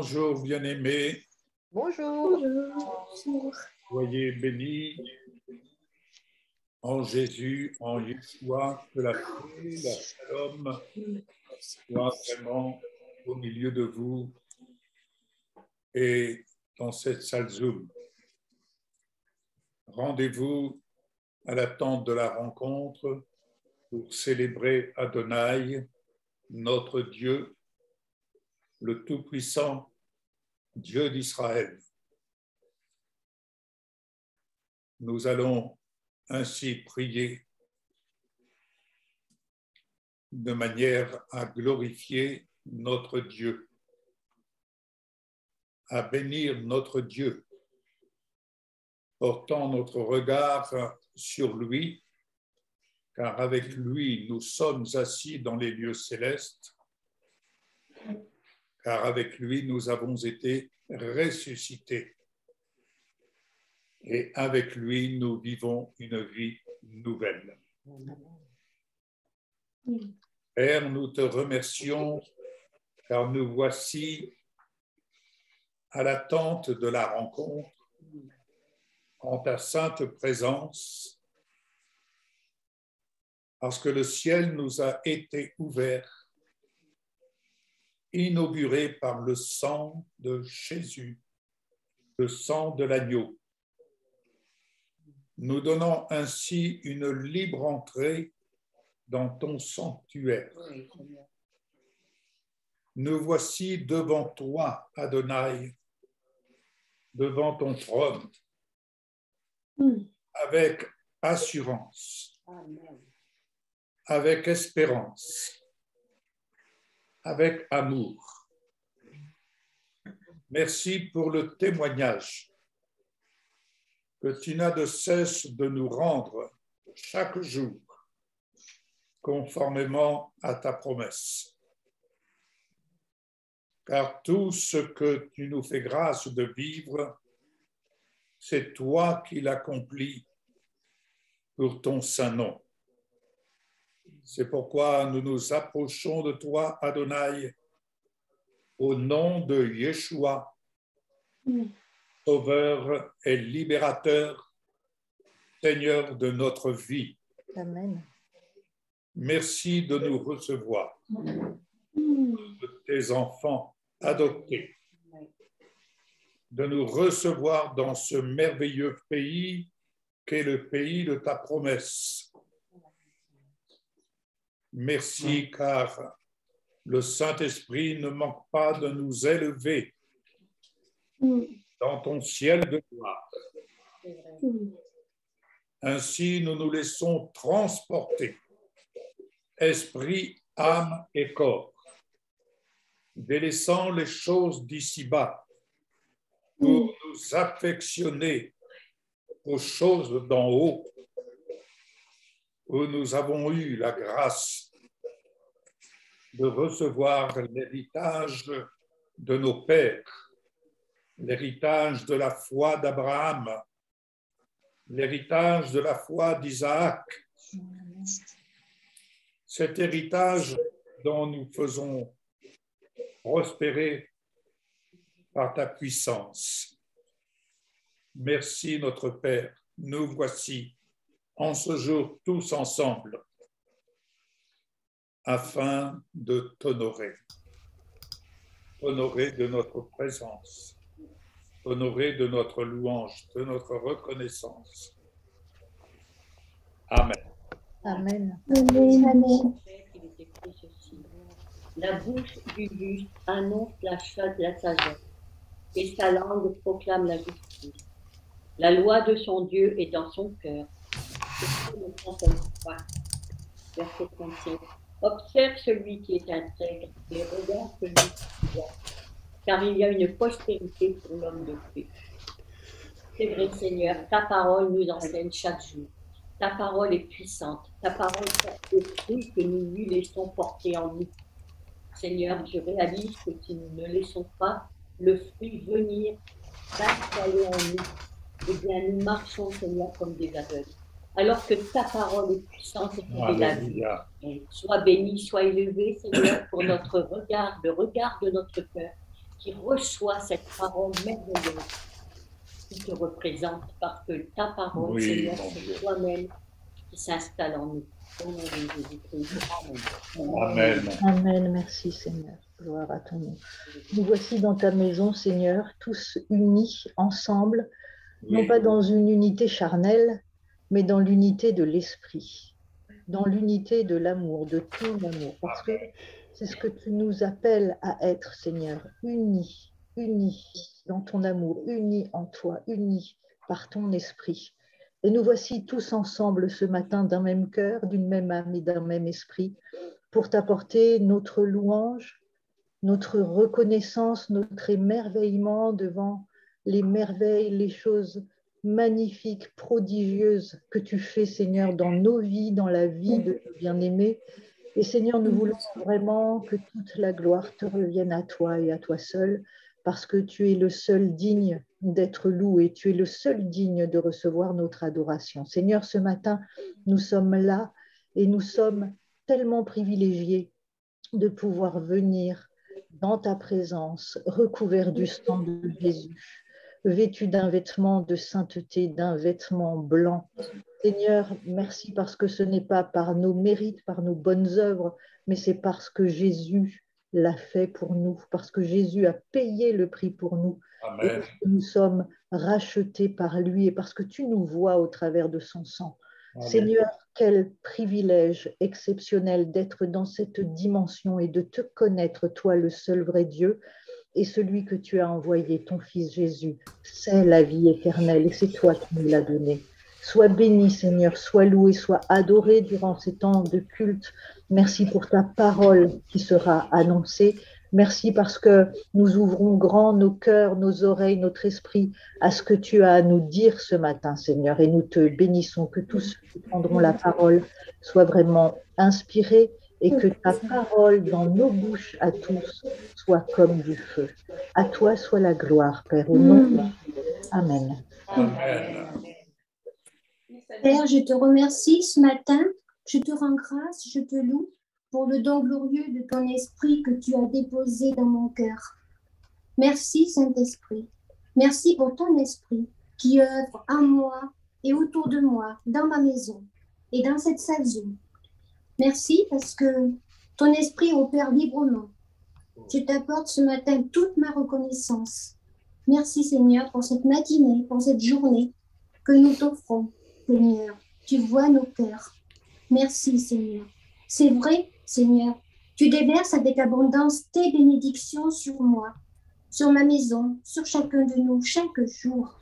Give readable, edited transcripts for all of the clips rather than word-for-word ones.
Bonjour bien-aimés. Bonjour. Bonjour. Soyez bénis en Jésus, en Yeshua, que la paix, la shalom soit vraiment au milieu de vous et dans cette salle Zoom. Rendez-vous à la tente de la rencontre pour célébrer Adonai, notre Dieu, le Tout-Puissant, Dieu d'Israël. Nous allons ainsi prier de manière à glorifier notre Dieu, à bénir notre Dieu, portant notre regard sur lui, car avec lui nous sommes assis dans les lieux célestes, car avec lui nous avons été ressuscités. Et avec lui, nous vivons une vie nouvelle. Père, nous te remercions car nous voici à l'attente de la rencontre en ta sainte présence, parce que le ciel nous a été ouvert, inauguré par le sang de Jésus, le sang de l'agneau. Nous donnons ainsi une libre entrée dans ton sanctuaire. Nous voici devant toi, Adonai, devant ton trône, avec assurance, avec espérance, avec amour. Merci pour le témoignage que tu n'as de cesse de nous rendre chaque jour, conformément à ta promesse. Car tout ce que tu nous fais grâce de vivre, c'est toi qui l'accomplis pour ton saint nom. C'est pourquoi nous nous approchons de toi, Adonai, au nom de Yeshua, Sauveur et libérateur, Seigneur de notre vie. Amen. Merci de nous recevoir, de tes enfants adoptés, de nous recevoir dans ce merveilleux pays qu'est le pays de ta promesse. Merci car le Saint-Esprit ne manque pas de nous élever dans ton ciel de gloire. Ainsi, nous nous laissons transporter, esprit, âme et corps, délaissant les choses d'ici-bas pour nous affectionner aux choses d'en haut, où nous avons eu la grâce de recevoir l'héritage de nos pères, l'héritage de la foi d'Abraham, l'héritage de la foi d'Isaac, cet héritage dont nous faisons prospérer par ta puissance. Merci notre Père, nous voici en ce jour tous ensemble afin de t'honorer, honorer de notre présence, honorer de notre louange, de notre reconnaissance. Amen. Amen. Amen. Il est écrit ceci. La bouche du juste annonce la sagesse, et sa langue proclame la justice. La loi de son Dieu est dans son cœur. Verset 37. Observe celui qui est intègre et regarde celui qui voit, car il y a une postérité pour l'homme de paix. C'est vrai, Seigneur, ta parole nous enseigne chaque jour. Ta parole est puissante. Ta parole porte le fruit que nous lui laissons porter en nous. Seigneur, je réalise que si nous ne laissons pas le fruit venir, s'installer en nous, eh bien nous marchons, Seigneur, comme des aveugles. Alors que ta parole est puissante et qui est la vie. Sois béni, sois élevé, Seigneur, pour notre regard, le regard de notre cœur, qui reçoit cette parole merveilleuse qui te représente, parce que ta parole, Oui, Seigneur, mon Dieu. c'est toi-même qui s'installe en nous. Au nom de Jésus-Christ. Amen. Amen. Amen. Merci Seigneur. Gloire à ton nom. Nous voici dans ta maison, Seigneur, tous unis ensemble, non Oui. pas dans une unité charnelle, mais dans l'unité de l'esprit, dans l'unité de l'amour, de ton amour, parce que c'est ce que tu nous appelles à être, Seigneur, unis, unis dans ton amour, unis en toi, unis par ton esprit. Et nous voici tous ensemble ce matin d'un même cœur, d'une même âme et d'un même esprit, pour t'apporter notre louange, notre reconnaissance, notre émerveillement devant les merveilles, les choses magnifiques, prodigieuses que tu fais, Seigneur, dans nos vies, dans la vie de nos bien-aimés. Et Seigneur, nous voulons vraiment que toute la gloire te revienne à toi et à toi seul, parce que tu es le seul digne d'être loué, tu es le seul digne de recevoir notre adoration. Seigneur, ce matin, nous sommes là et nous sommes tellement privilégiés de pouvoir venir dans ta présence, recouvert du sang de Jésus, vêtu d'un vêtement de sainteté, d'un vêtement blanc. Seigneur, merci parce que ce n'est pas par nos mérites, par nos bonnes œuvres, mais c'est parce que Jésus l'a fait pour nous, parce que Jésus a payé le prix pour nous, et Amen. parce que nous sommes rachetés par lui, et parce que tu nous vois au travers de son sang. Amen. Seigneur, quel privilège exceptionnel d'être dans cette dimension et de te connaître, toi le seul vrai Dieu, et celui que tu as envoyé, ton Fils Jésus. C'est la vie éternelle et c'est toi qui nous l'as donnée. Sois béni, Seigneur, sois loué, sois adoré durant ces temps de culte. Merci pour ta parole qui sera annoncée. Merci parce que nous ouvrons grand nos cœurs, nos oreilles, notre esprit à ce que tu as à nous dire ce matin, Seigneur. Et nous te bénissons que tous ceux qui prendront la parole soient vraiment inspirés et que ta parole dans nos bouches à tous soit comme du feu. À toi soit la gloire, Père, au nom de Jésus. Amen. Amen. Père, je te remercie ce matin, je te rends grâce, je te loue pour le don glorieux de ton esprit que tu as déposé dans mon cœur. Merci Saint-Esprit, merci pour ton esprit qui œuvre en moi et autour de moi, dans ma maison et dans cette salle Zoom. Merci parce que ton esprit opère librement. Je t'apporte ce matin toute ma reconnaissance. Merci Seigneur pour cette matinée, pour cette journée que nous t'offrons. Seigneur, tu vois nos cœurs. Merci, Seigneur. C'est vrai, Seigneur, tu déverses avec abondance tes bénédictions sur moi, sur ma maison, sur chacun de nous, chaque jour.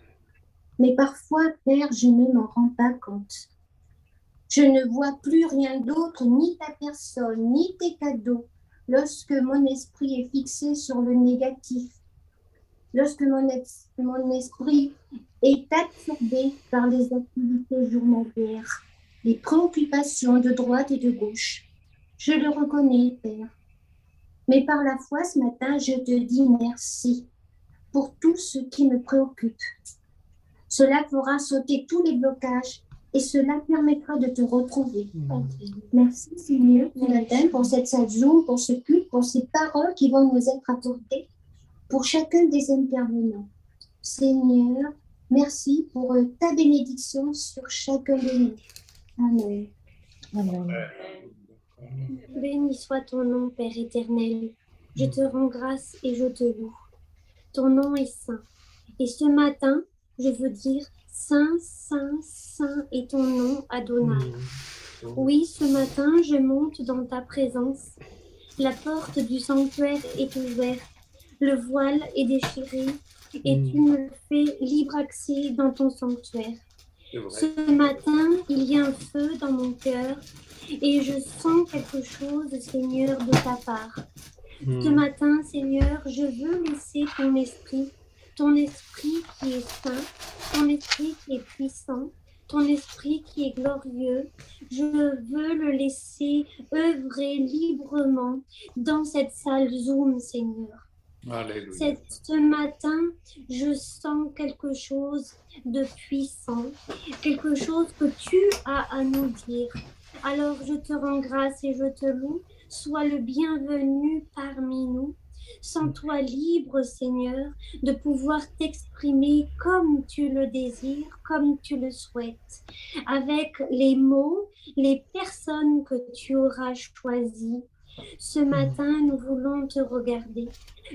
Mais parfois, Père, je ne m'en rends pas compte. Je ne vois plus rien d'autre, ni ta personne, ni tes cadeaux, lorsque mon esprit est fixé sur le négatif, lorsque mon esprit est absorbé par les activités journalières, les préoccupations de droite et de gauche. Je le reconnais, Père. Mais par la foi, ce matin, je te dis merci pour tout ce qui me préoccupe. Cela fera sauter tous les blocages et cela permettra de te retrouver. Merci, Seigneur, ce matin, pour cette salle Zoom, pour ce culte, pour ces paroles qui vont nous être apportées, pour chacun des intervenants. Seigneur, merci pour ta bénédiction sur chacun de nous. Amen. Amen. Béni soit ton nom, Père éternel. Je te rends grâce et je te loue. Ton nom est saint. Et ce matin, je veux dire saint, saint, saint est ton nom, Adonai. Oui, ce matin, je monte dans ta présence. La porte du sanctuaire est ouverte. Le voile est déchiré et tu me fais libre accès dans ton sanctuaire. Ce matin, il y a un feu dans mon cœur et je sens quelque chose, Seigneur, de ta part. Ce matin, Seigneur, je veux laisser ton esprit qui est saint, ton esprit qui est puissant, ton esprit qui est glorieux. Je veux le laisser œuvrer librement dans cette salle Zoom, Seigneur. Alléluia. Ce matin, je sens quelque chose de puissant, quelque chose que tu as à nous dire. Alors je te rends grâce et je te loue. Sois le bienvenu parmi nous. Sens toi libre, Seigneur, de pouvoir t'exprimer comme tu le désires, comme tu le souhaites, avec les mots, les personnes que tu auras choisies. Ce matin, nous voulons te regarder,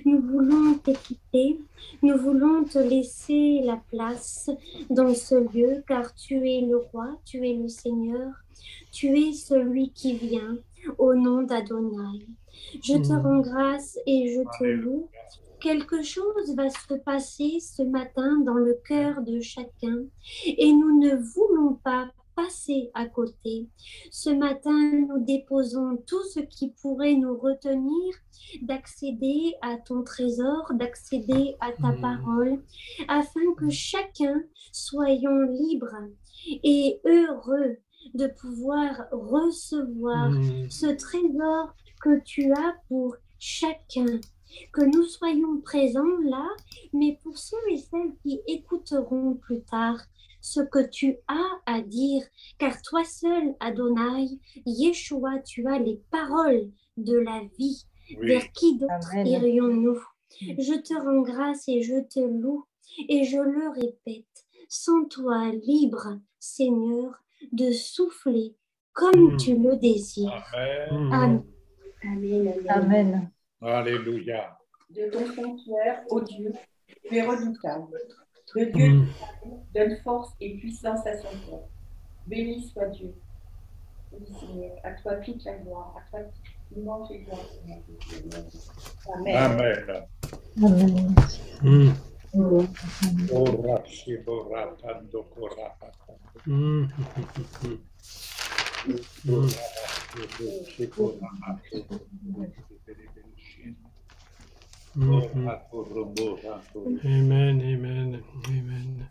nous voulons t'écouter, nous voulons te laisser la place dans ce lieu, car tu es le roi, tu es le Seigneur, tu es celui qui vient au nom d'Adonai. Je te rends grâce et je te loue. Quelque chose va se passer ce matin dans le cœur de chacun et nous ne voulons pas passer à côté. Ce matin, nous déposons tout ce qui pourrait nous retenir d'accéder à ton trésor, d'accéder à ta parole, afin que chacun soyons libres et heureux de pouvoir recevoir ce trésor que tu as pour chacun. Que nous soyons présents là, mais pour ceux et celles qui écouteront plus tard ce que tu as à dire, car toi seul, Adonai, Yeshua, tu as les paroles de la vie. Oui. Vers qui d'autre irions-nous? Je te rends grâce et je te loue, et je le répète, sens-toi libre, Seigneur, de souffler comme tu le désires. Amen. Amen. Amen. Amen. Alléluia. De ton sanctuaire, ô Dieu, tu es redoutable. Le Dieu donne force et puissance à son peuple. Béni soit Dieu. Oui, Seigneur, à toi toute la gloire, à toi louange et gloire. Amen. Amen. Amen. Amen, amen, amen.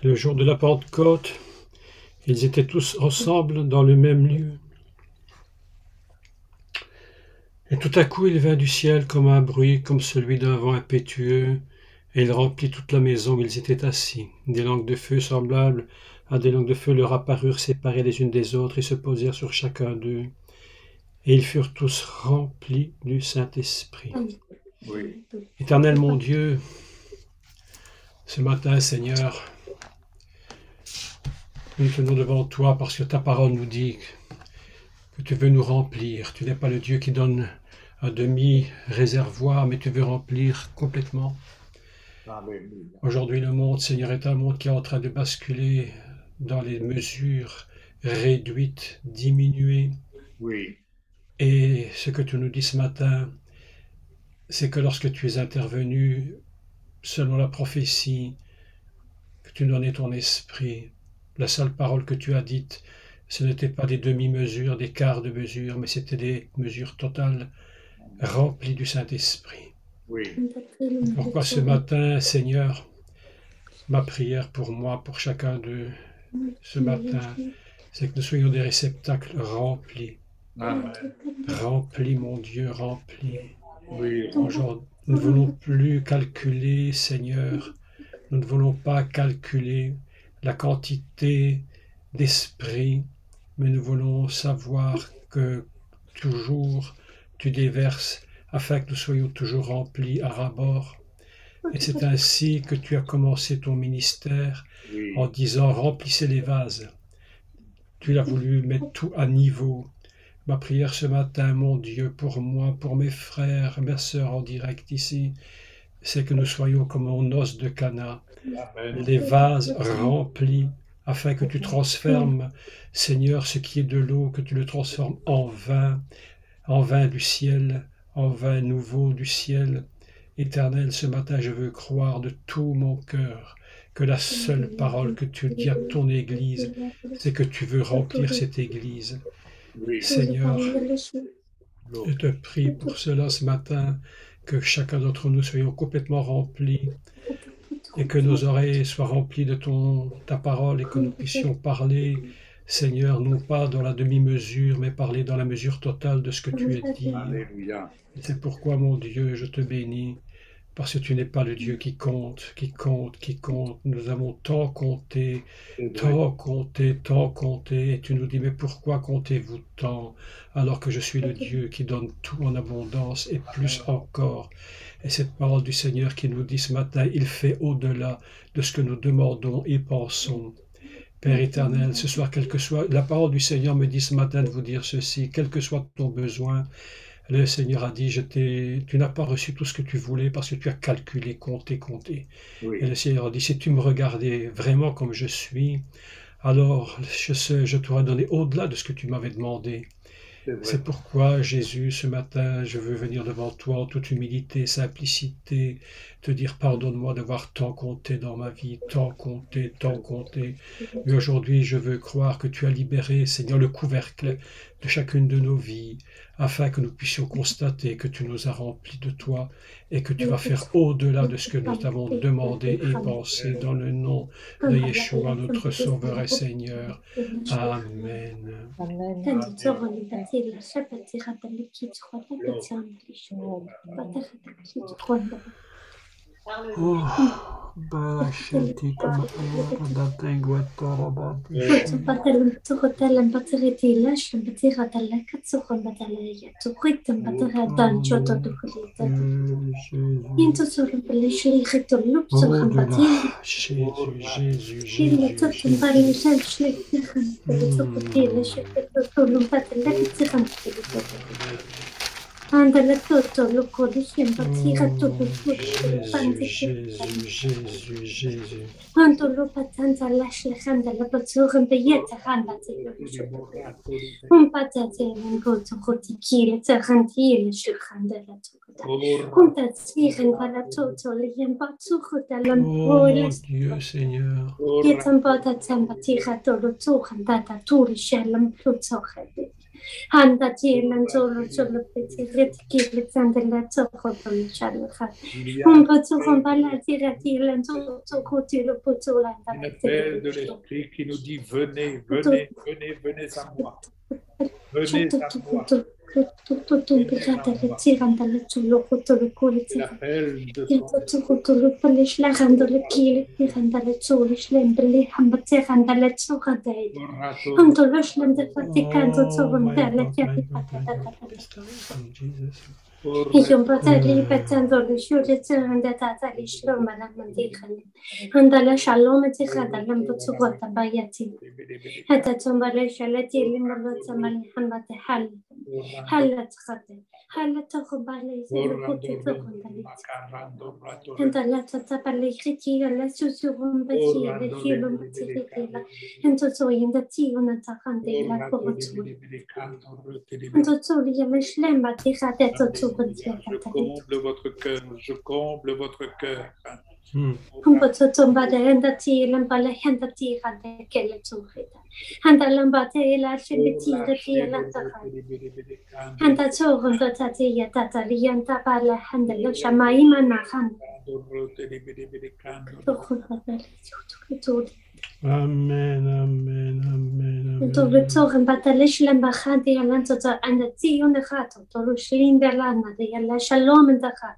Le jour de la Pentecôte, ils étaient tous ensemble dans le même lieu. Et tout à coup, il vint du ciel comme un bruit, comme celui d'un vent impétueux, et il remplit toute la maison où ils étaient assis. Des langues de feu semblables à des langues de feu leur apparurent séparées les unes des autres et se posèrent sur chacun d'eux. Et ils furent tous remplis du Saint-Esprit. Oui. Éternel mon Dieu, ce matin, Seigneur, nous venons devant toi parce que ta parole nous dit que tu veux nous remplir. Tu n'es pas le Dieu qui donne un demi-réservoir, mais tu veux remplir complètement. Alléluia. Aujourd'hui, le monde, Seigneur, est un monde qui est en train de basculer dans les mesures réduites, diminuées. Oui. Et ce que tu nous dis ce matin, c'est que lorsque tu es intervenu, selon la prophétie, que tu donnais ton esprit, la seule parole que tu as dite, ce n'était pas des demi-mesures, des quarts de mesure, mais c'était des mesures totales, remplies du Saint-Esprit. Oui. Pourquoi ce matin, Seigneur, ma prière pour moi, pour chacun d'eux, ce matin, c'est que nous soyons des réceptacles remplis. Amen. Remplis, mon Dieu, remplis. Oui. Aujourd'hui, nous ne voulons plus calculer, Seigneur, nous ne voulons pas calculer la quantité d'esprit, mais nous voulons savoir que toujours tu déverses afin que nous soyons toujours remplis à ras-bord. Et c'est ainsi que tu as commencé ton ministère en disant « remplissez les vases ». Tu l'as voulu mettre tout à niveau. Ma prière ce matin, mon Dieu, pour moi, pour mes frères, mes sœurs en direct ici, c'est que nous soyons comme en os de Cana, les vases remplis, afin que tu transformes, Seigneur, ce qui est de l'eau, que tu le transformes en vin du ciel, en vin nouveau du ciel. Éternel, ce matin, je veux croire de tout mon cœur que la seule parole que tu dis à ton Église, c'est que tu veux remplir cette Église. Oui. Seigneur, je te prie pour cela ce matin, que chacun d'entre nous soyons complètement remplis et que nos oreilles soient remplies de ta parole et que nous puissions parler, Seigneur, non pas dans la demi-mesure, mais parler dans la mesure totale de ce que tu as dit. Alléluia. C'est pourquoi, mon Dieu, je te bénis. parce que tu n'es pas le Dieu qui compte, qui compte, qui compte. Nous avons tant compté, tant compté, tant compté, et tu nous dis, mais pourquoi comptez-vous tant, alors que je suis le Dieu qui donne tout en abondance et plus encore. Et cette parole du Seigneur qui nous dit ce matin, il fait au-delà de ce que nous demandons et pensons. Père éternel, ce soir, quel que soit, la parole du Seigneur me dit ce matin de vous dire ceci, quel que soit ton besoin, le Seigneur a dit, tu n'as pas reçu tout ce que tu voulais parce que tu as calculé, compté, compté. Oui. Et le Seigneur a dit, si tu me regardais vraiment comme je suis, alors je t'aurais donné au-delà de ce que tu m'avais demandé. C'est pourquoi, Jésus, ce matin, je veux venir devant toi en toute humilité, simplicité, te dire pardonne-moi d'avoir tant compté dans ma vie, tant compté, tant compté. Mais aujourd'hui, je veux croire que tu as libéré, Seigneur, le couvercle de chacune de nos vies, afin que nous puissions constater que tu nous as remplis de toi et que tu vas faire au-delà de ce que nous t'avons demandé et pensé dans le nom de Yeshua, notre Sauveur et Seigneur. Amen. Oh, Barashenti kama datengue torabati. Battle battereti lash batera dalla cazzo con battaglia tu quitam batera dan ciotto do colita into solo per scegli retto lupso compati Jésus il tutto impari il scegli per tutto il scegli tutto l'umpato la pizza Andale tutto lo codice impatira tutto Jésus. Quando lo patanta lascia la la pazzura in bellezza randa un patate in goto rotichile terrantile scirranda la tucca un tazzire in quella tutto li impazzucco dall'amore Dieu Seigneur che tampata tampatira tutto tucca turi scellam pluzzo Handa tilan solo petit qui la toko le chalfa. On peut se remballer tilan solo côté le poteau là. Un appel de l'esprit qui nous dit venez, venez, venez, venez à moi. Venez à moi. Tutto un pirata le tirando le sullo tutto le cuore l'appel de tutto le palle schlagando le chile tirando le sulle schlembele hambaterando le zucadei quando lo schlende faticando sovantelle chiave e io fratelli pettando le sciure tirando tata le schlomba la mandicane andala shalom tirando l'ambuzzo vuota baiati hatta tomba le shalati le morza mali hambate hal هلا تخدم هلا تاخذ بالي زي ما كنت تاخذ بالي انت لا تتبع خيتي لا سوسوهم بتي لا فيلم بتي لا انت توي انت تي وانا تاخندي لا كوتو انت توي يا مش لما تي خدت توبن je comble votre cœur هم بتطمبا انت تي لما لا انت تي خدت كل توخيتا انت لما تي لا شبتي لا تخد انت توغن تاتي تاتي انت بالا حمد لله شماي ما نخن Amen, amen, amen. انتو بتوغن بتلش لما خدي انت انت تي ونخاتو تلوشلين برلانا دي لا شلوم انت خات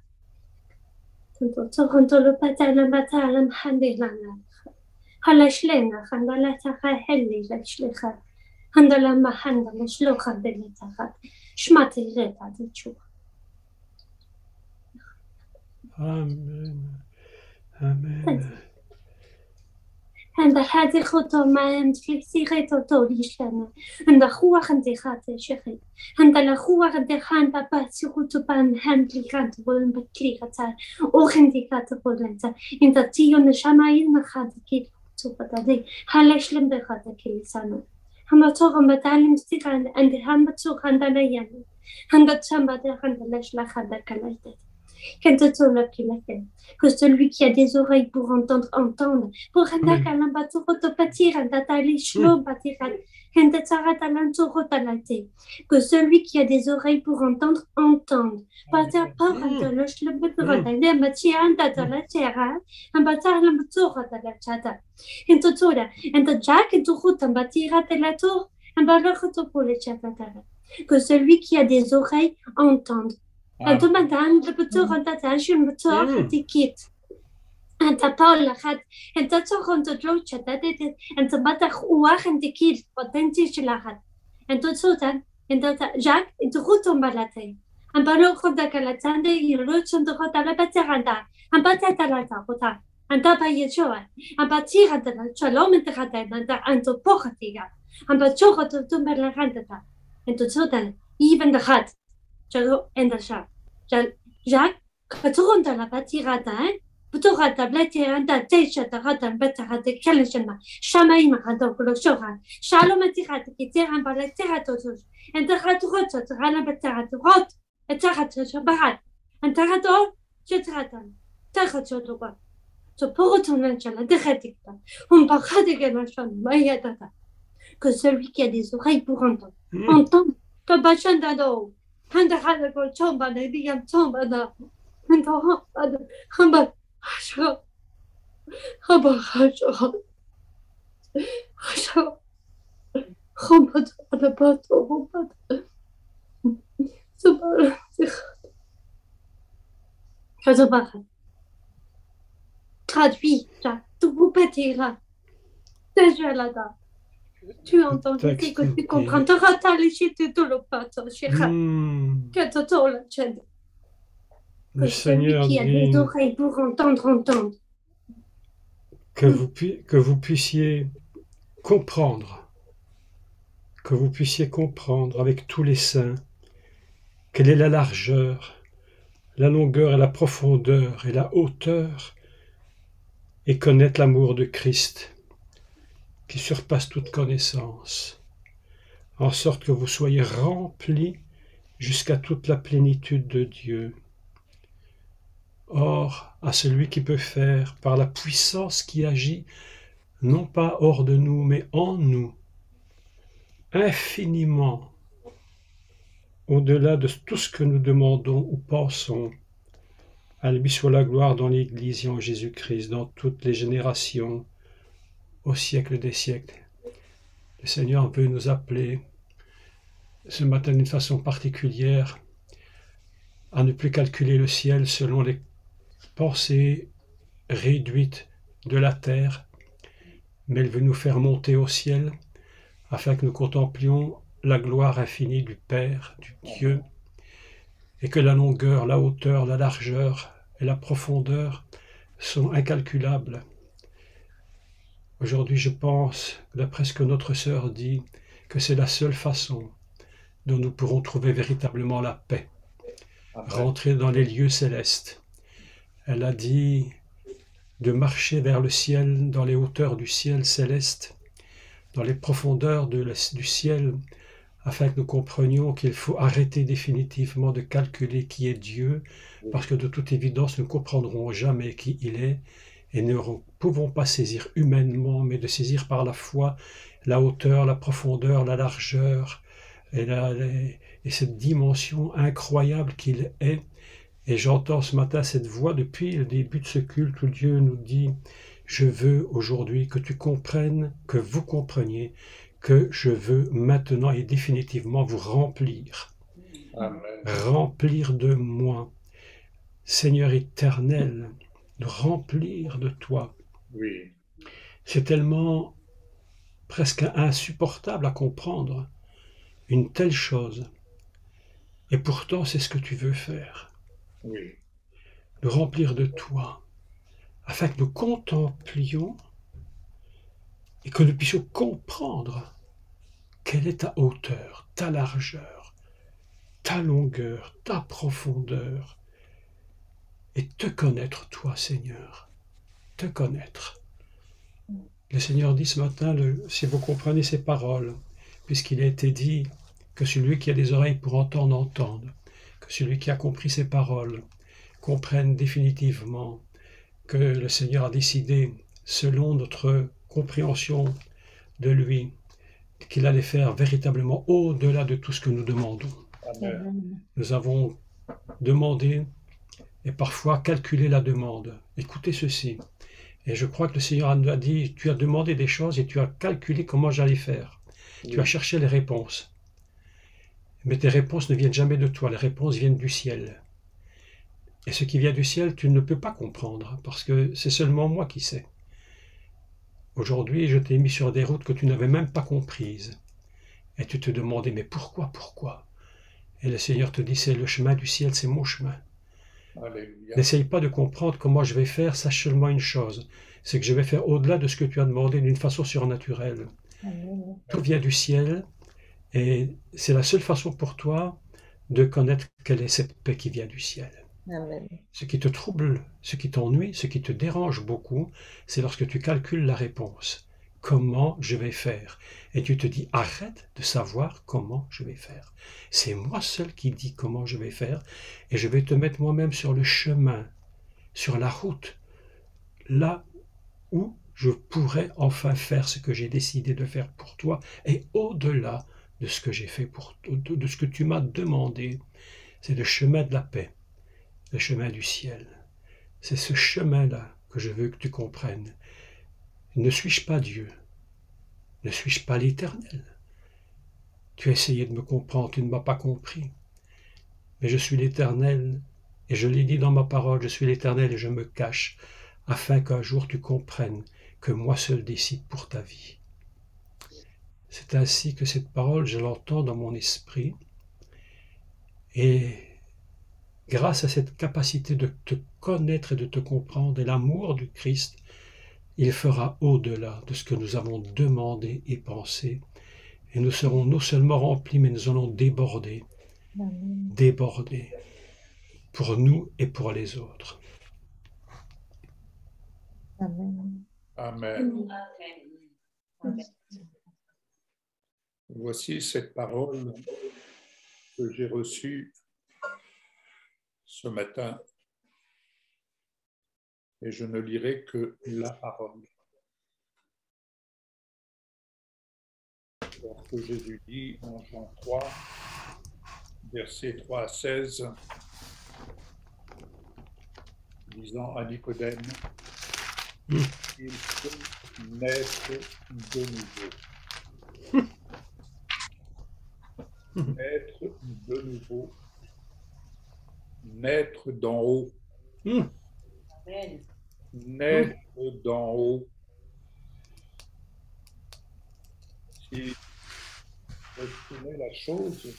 انتو توغن تلو بتعلم بتعلم حمد لله هلا شلينا خند لا تخا حلي لا شليخا هند لما حند لا شلو خند لا تخا شماتي غير هذا تشوف Amen, amen. عند هذه خطوة ما نتفلسي غير تطوريش لنا عند أخوة عندي خاطر شخي عند الأخوة عندي خان بابا سيخوتو بان هندلي خانت بولن بكلي خطار أو عندي خاطر بولن تا عند تيو نشاماين نخاطر كي خطوة بدالي هلاش لم بخاطر كي لسانو هم توغم بتعلم ستيغ عند هم بتوغ عند ليان عند تشامبا ده عند لاش لا خاطر كلايتت que celui qui a des oreilles pour entendre, entende. Pour que celui qui a des oreilles pour entendre, entende. Que celui qui a des oreilles entende. أنت مثلا بتوع أنت تعيشون بتوع تكيت أنت طالع خد أنت تأخذ تدلو شتات أنت بتأخذ واحد تكيت بتنتي شلخد أنت صوتا أنت جاك أنت خدتم بلاتي أنت لو خدك لاتان ده يروح أنت خد على بتعاندا أنت بتعاندا خدا أنت بيجوا أنت بتيجي شلون أنت خد أنت بوختيجا أنت بتشوف تدوم بلاتان أنت صوتا even the خد شلون أنت شاف جاك كترون تلا بتيغاتا بتوغاتا بلاتي عندها تيشا تغاتا بتغاتا كلشنا شاماي ما غاتا كلو شوغا شالو ما تيغاتا كي تيغان بالا تيغاتا توش انت غاتو غاتا تغانا بتغاتا غات تغاتا شبهات انت غاتا شتغاتا تغاتا توبا تبوغتو نانشالا دغاتيكتا هم بغاتي كناشان ما يداتا que celui qui a des oreilles pour entendre entend que bachanda do handa hada ko chomba ne diam chomba na ento hada hamba hasho hamba hasho hasho hamba ada bato hamba subara kazabaha traduit tout patira déjà là-bas. Tu entends, tu sais que tu comprends. Tu ratas les chutes tout le pato, chéra. Que tu la chaîne. Le Seigneur qui a des oreilles pour entendre. Que vous puissiez comprendre. Que vous puissiez comprendre avec tous les saints quelle est la largeur, la longueur et la profondeur et la hauteur et connaître l'amour de Christ qui surpasse toute connaissance, en sorte que vous soyez remplis jusqu'à toute la plénitude de Dieu. Or, à celui qui peut faire, par la puissance qui agit, non pas hors de nous, mais en nous, infiniment, au-delà de tout ce que nous demandons ou pensons, à lui soit la gloire dans l'Église et en Jésus-Christ, dans toutes les générations, au siècle des siècles. Le Seigneur veut nous appeler ce matin d'une façon particulière à ne plus calculer le ciel selon les pensées réduites de la terre, mais il veut nous faire monter au ciel afin que nous contemplions la gloire infinie du Père, du Dieu, et que la longueur, la hauteur, la largeur et la profondeur sont incalculables. Aujourd'hui, je pense, d'après ce que notre sœur dit, que c'est la seule façon dont nous pourrons trouver véritablement la paix, rentrer dans les lieux célestes. Elle a dit de marcher vers le ciel, dans les hauteurs du ciel céleste, dans les profondeurs du ciel, afin que nous comprenions qu'il faut arrêter définitivement de calculer qui est Dieu, parce que de toute évidence, nous ne comprendrons jamais qui il est, et ne pouvons pas saisir humainement, mais de saisir par la foi la hauteur, la profondeur, la largeur, et cette dimension incroyable qu'il est. Et j'entends ce matin cette voix depuis le début de ce culte où Dieu nous dit « Je veux aujourd'hui que tu comprennes, que vous compreniez, que je veux maintenant et définitivement vous remplir. Amen. Remplir de moi. Seigneur éternel, de remplir de toi. » Oui. C'est tellement presque insupportable à comprendre une telle chose. Et pourtant, c'est ce que tu veux faire. Oui. De remplir de toi, afin que nous contemplions et que nous puissions comprendre quelle est ta hauteur, ta largeur, ta longueur, ta profondeur, et te connaître, toi, Seigneur, te connaître. Le Seigneur dit ce matin, si vous comprenez ces paroles, puisqu'il a été dit que celui qui a des oreilles pour entendre, entende, que celui qui a compris ces paroles comprenne définitivement que le Seigneur a décidé, selon notre compréhension de lui, qu'il allait faire véritablement au-delà de tout ce que nous demandons. Amen. Nous avons demandé et parfois calculé la demande. Écoutez ceci. Et je crois que le Seigneur nous a dit, tu as demandé des choses et tu as calculé comment j'allais faire. Tu as cherché les réponses. Mais tes réponses ne viennent jamais de toi, les réponses viennent du ciel. Et ce qui vient du ciel, tu ne peux pas comprendre, parce que c'est seulement moi qui sais. Aujourd'hui, je t'ai mis sur des routes que tu n'avais même pas comprises. Et tu te demandais, mais pourquoi, pourquoi? Et le Seigneur te dit, c'est le chemin du ciel, c'est mon chemin. Alléluia. N'essaye pas de comprendre comment je vais faire, sache seulement une chose, c'est que je vais faire au-delà de ce que tu as demandé d'une façon surnaturelle. Amen. Tout vient du ciel, et c'est la seule façon pour toi de connaître quelle est cette paix qui vient du ciel. Amen. Ce qui te trouble, ce qui t'ennuie, ce qui te dérange beaucoup, c'est lorsque tu calcules la réponse. Comment je vais faire? Et tu te dis, arrête de savoir comment je vais faire. C'est moi seul qui dis comment je vais faire, et je vais te mettre moi-même sur le chemin, sur la route, là où je pourrais enfin faire ce que j'ai décidé de faire pour toi, et au-delà de ce que j'ai fait de ce que tu m'as demandé. C'est le chemin de la paix, le chemin du ciel. C'est ce chemin-là que je veux que tu comprennes. Ne suis-je pas Dieu? Ne suis-je pas l'Éternel? Tu as essayé de me comprendre, tu ne m'as pas compris. Mais je suis l'Éternel, et je l'ai dit dans ma parole, je suis l'Éternel et je me cache, afin qu'un jour tu comprennes que moi seul décide pour ta vie. C'est ainsi que cette parole, je l'entends dans mon esprit, et grâce à cette capacité de te connaître et de te comprendre, et l'amour du Christ, il fera au-delà de ce que nous avons demandé et pensé, et nous serons non seulement remplis, mais nous allons déborder, déborder, pour nous et pour les autres. Amen. Amen. Voici cette parole que j'ai reçue ce matin, et je ne lirai que la parole. Lorsque Jésus dit en Jean 3, versets 3 à 16, disant à Nicodème, il faut naître de nouveau. Naître de nouveau. Naître d'en haut. Amen. Naître d'en haut. Si j'exprimais la chose,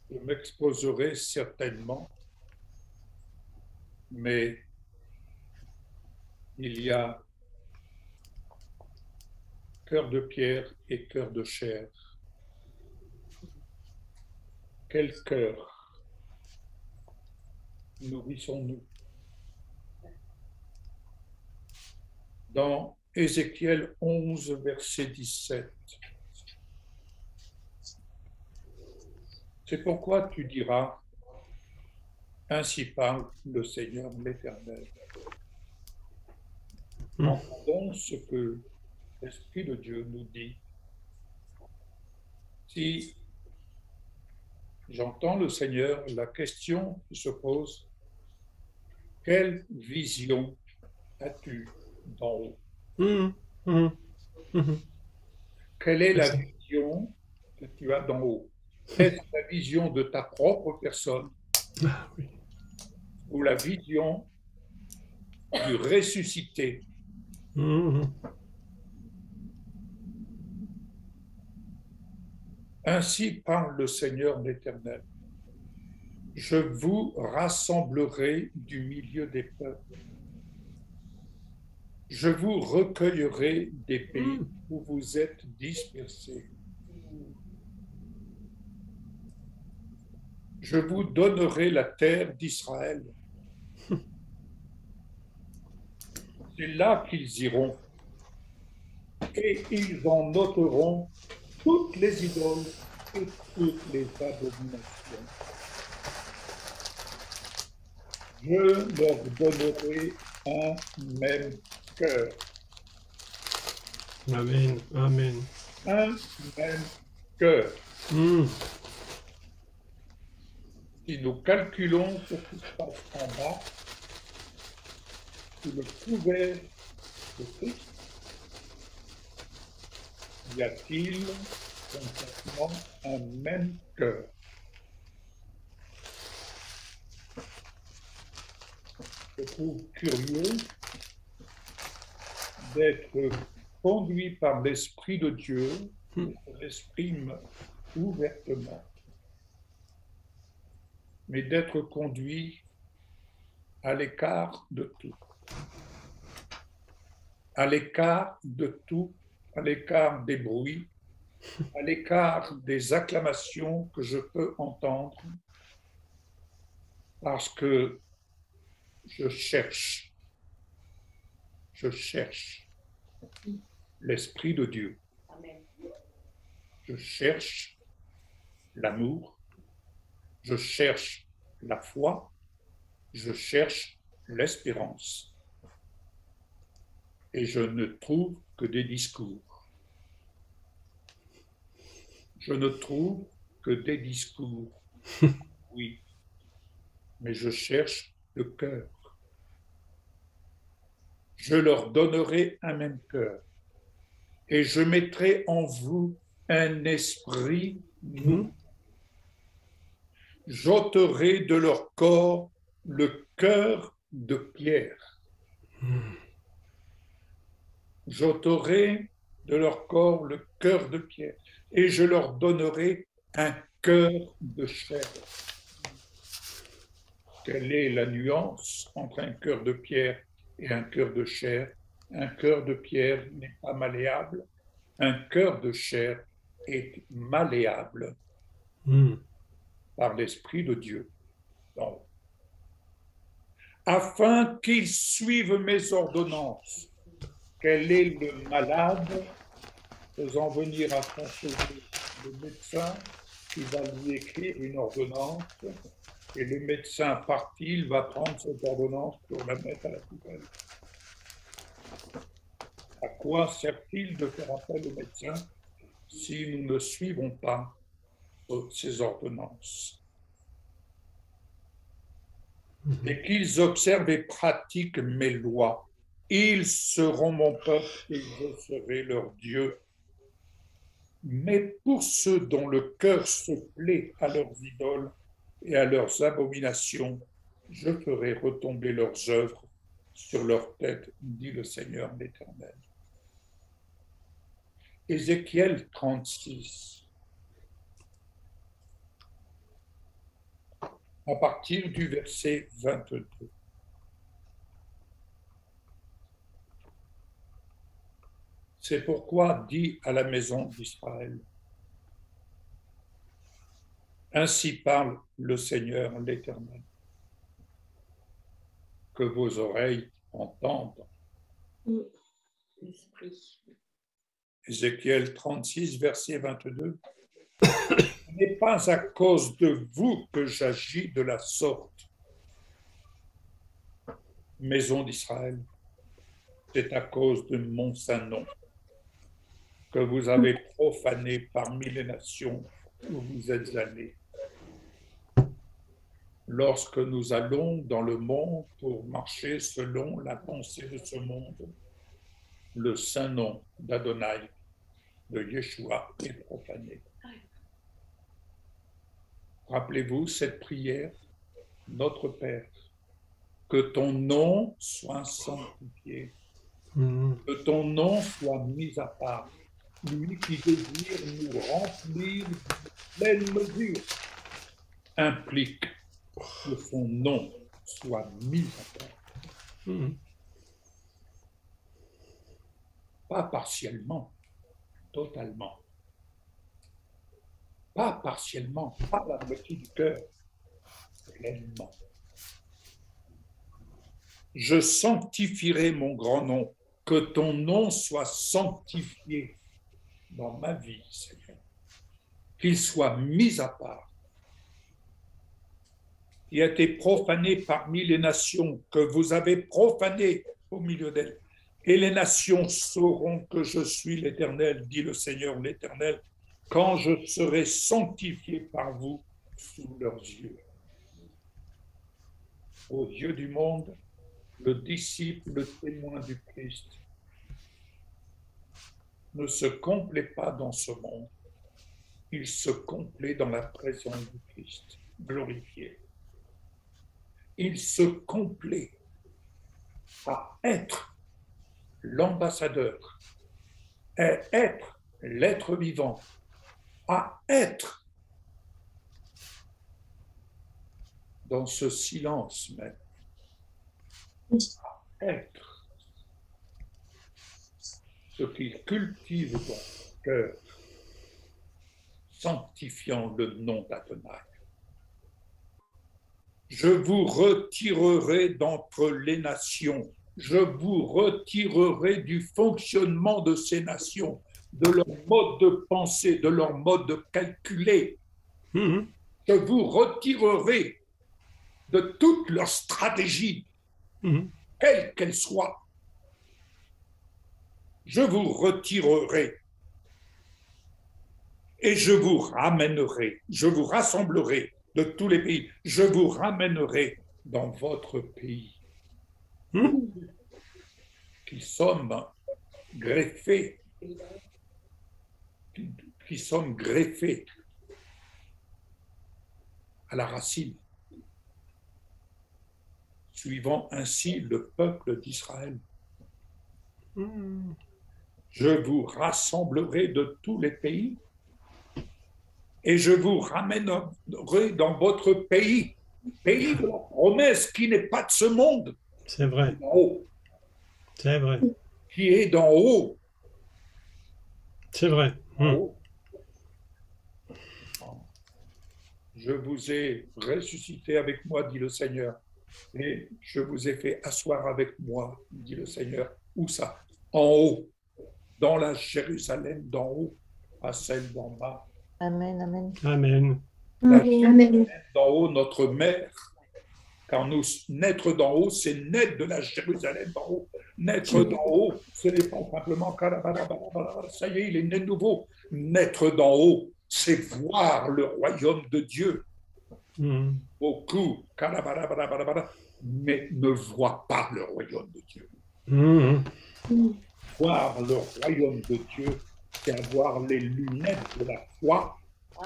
je m'exposerai certainement, mais il y a cœur de pierre et cœur de chair. Quel cœur nourrissons-nous? Dans Ézéchiel 11, verset 17, c'est pourquoi tu diras, ainsi parle le Seigneur l'Éternel. Entendons ce que l'Esprit de Dieu nous dit. Si j'entends le Seigneur, la question qui se pose, quelle vision as-tu d'en haut? Quelle est la vision que tu as d'en haut? Est-ce la vision de ta propre personne ou la vision du ressuscité? Ainsi parle le Seigneur l'Éternel. Je vous rassemblerai du milieu des peuples. Je vous recueillerai des pays où vous êtes dispersés. Je vous donnerai la terre d'Israël. C'est là qu'ils iront, et ils en ôteront toutes les idoles et toutes les abominations. Je leur donnerai un même cœur. Amen, amen. Un même cœur. Si nous calculons ce qui se passe en bas, sous le couvert de Christ, y a-t-il complètement un même cœur. Je trouve curieux d'être conduit par l'Esprit de Dieu, je l'exprime ouvertement, mais d'être conduit à l'écart de tout. À l'écart de tout, à l'écart des bruits, à l'écart des acclamations que je peux entendre, parce que je cherche l'Esprit de Dieu. Je cherche l'amour, je cherche la foi, je cherche l'espérance. Et je ne trouve que des discours. Je ne trouve que des discours. Oui, mais je cherche le cœur. Je leur donnerai un même cœur et je mettrai en vous un esprit nouveau. J'ôterai de leur corps le cœur de pierre. J'ôterai de leur corps le cœur de pierre et je leur donnerai un cœur de chair. Quelle est la nuance entre un cœur de pierre et un cœur de chair? Un cœur de pierre n'est pas malléable, un cœur de chair est malléable par l'Esprit de Dieu. Donc, afin qu'ils suivent mes ordonnances. Quel est le malade faisant venir à son chevet le médecin qui va lui écrire une ordonnance et le médecin parti, il va prendre cette ordonnance pour la mettre à la poubelle. À quoi sert-il de faire appel au médecin si nous ne suivons pas ces ordonnances? Et qu'ils observent et pratiquent mes lois. Ils seront mon peuple et je serai leur Dieu. Mais pour ceux dont le cœur se plaît à leurs idoles et à leurs abominations, je ferai retomber leurs œuvres sur leur tête, dit le Seigneur l'Éternel. Ézéchiel 36. À partir du verset 22. C'est pourquoi dit à la maison d'Israël, ainsi parle le Seigneur l'Éternel, que vos oreilles entendent. Ézéchiel 36, verset 22. Ce n'est pas à cause de vous que j'agis de la sorte, maison d'Israël, c'est à cause de mon saint nom que vous avez profané parmi les nations où vous êtes allés. Lorsque nous allons dans le monde pour marcher selon la pensée de ce monde, le saint nom d'Adonai, de Yeshua, est profané. Rappelez-vous cette prière, notre Père, que ton nom soit sanctifié, que ton nom soit mis à part. Lui qui désire nous remplir de pleine mesure implique que son nom soit mis à part. Pas partiellement, totalement. Pas partiellement, pas la moitié du cœur, pleinement. Je sanctifierai mon grand nom, que ton nom soit sanctifié dans ma vie, Seigneur, qu'il soit mis à part, qui a été profané parmi les nations, que vous avez profané au milieu d'elles. Et les nations sauront que je suis l'Éternel, dit le Seigneur l'Éternel, quand je serai sanctifié par vous sous leurs yeux. Aux yeux du monde, le disciple, le témoin du Christ, ne se complaît pas dans ce monde, il se complaît dans la présence du Christ glorifié. Il se complaît à être l'ambassadeur, à être l'être vivant, à être dans ce silence même, à être ce qu'il cultive dans son cœur, sanctifiant le nom d'Adonai. Je vous retirerai d'entre les nations, je vous retirerai du fonctionnement de ces nations, de leur mode de pensée, de leur mode de calculer. Je vous retirerai de toute leur stratégie, quelle qu'elle soit. Je vous retirerai et je vous ramènerai, je vous rassemblerai de tous les pays, je vous ramènerai dans votre pays. Qui sommes greffés, qui sommes greffés à la racine, suivant ainsi le peuple d'Israël. Je vous rassemblerai de tous les pays et je vous ramènerai dans votre pays, pays de la promesse qui n'est pas de ce monde. C'est vrai. C'est vrai. Qui est d'en haut. C'est vrai. Je vous ai ressuscité avec moi, dit le Seigneur, et je vous ai fait asseoir avec moi, dit le Seigneur. Où ça? En haut, dans la Jérusalem d'en haut, à celle d'en bas. Amen, amen. Amen. La Jérusalem d'en haut, notre mère, car nous, naître d'en haut, c'est naître de la Jérusalem d'en haut. Naître d'en haut, ce n'est pas simplement ça y est, il est né de nouveau. Naître d'en haut, c'est voir le royaume de Dieu. Beaucoup, mais ne voient pas le royaume de Dieu. Voir le royaume de Dieu, c'est avoir les lunettes de la foi.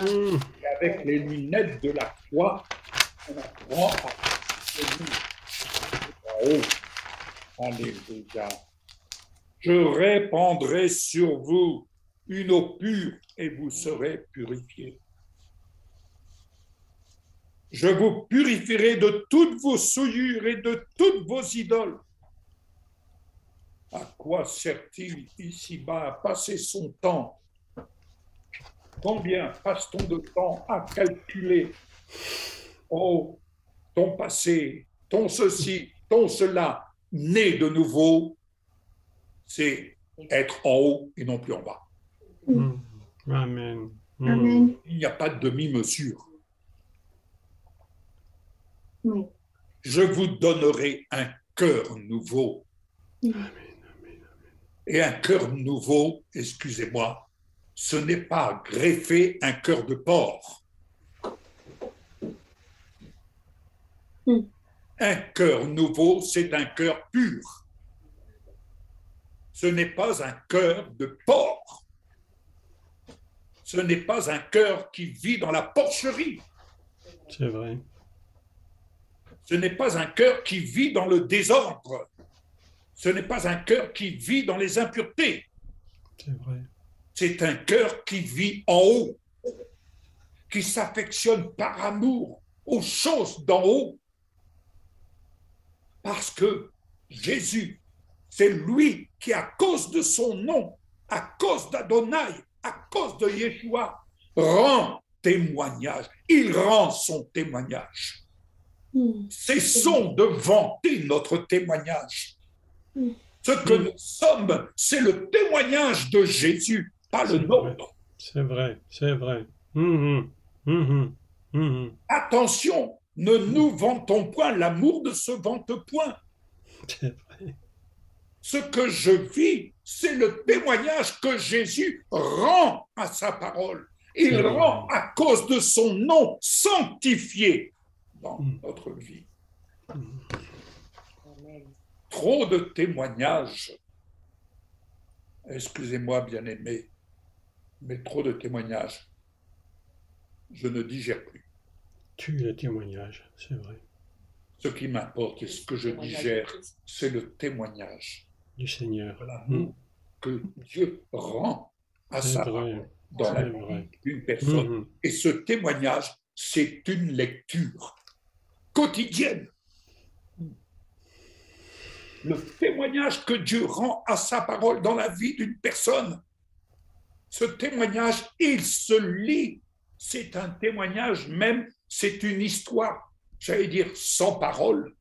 Et avec les lunettes de la foi, on apprend à oh, alléluia. Je répandrai sur vous une eau pure et vous serez purifiés. Je vous purifierai de toutes vos souillures et de toutes vos idoles. À quoi sert-il ici-bas à passer son temps? Combien passe-t-on de temps à calculer? Oh, ton passé, ton ceci, ton cela, né de nouveau, c'est être en haut et non plus en bas. Amen. Amen. Il n'y a pas de demi-mesure. Oui. Je vous donnerai un cœur nouveau. Et un cœur nouveau, excusez-moi, ce n'est pas greffer un cœur de porc. Un cœur nouveau, c'est un cœur pur. Ce n'est pas un cœur de porc. Ce n'est pas un cœur qui vit dans la porcherie. C'est vrai. Ce n'est pas un cœur qui vit dans le désordre. Ce n'est pas un cœur qui vit dans les impuretés. C'est vrai. C'est un cœur qui vit en haut, qui s'affectionne par amour aux choses d'en haut. Parce que Jésus, c'est lui qui, à cause de son nom, à cause d'Adonai, à cause de Yeshua, rend témoignage. Il rend son témoignage. Cessons de vanter notre témoignage. Ce que nous sommes, c'est le témoignage de Jésus, pas le nôtre. C'est vrai, c'est vrai. Attention, ne nous vantons point, l'amour ne se vante point. C'est vrai. Ce que je vis, c'est le témoignage que Jésus rend à sa parole. Il rend à cause de son nom sanctifié dans notre vie. Trop de témoignages, excusez-moi bien-aimés, mais trop de témoignages je ne digère plus. Tue le témoignage, c'est vrai, Ce qui m'importe et ce que je digère, c'est le témoignage du Seigneur. de l'amour que Dieu rend à C'est sa vrai, dans la c'est vie vrai. d'une personne. Mhm. Et ce témoignage, c'est une lecture quotidienne. Le témoignage que Dieu rend à sa parole dans la vie d'une personne, ce témoignage, il se lit. C'est un témoignage même, c'est une histoire, j'allais dire sans parole,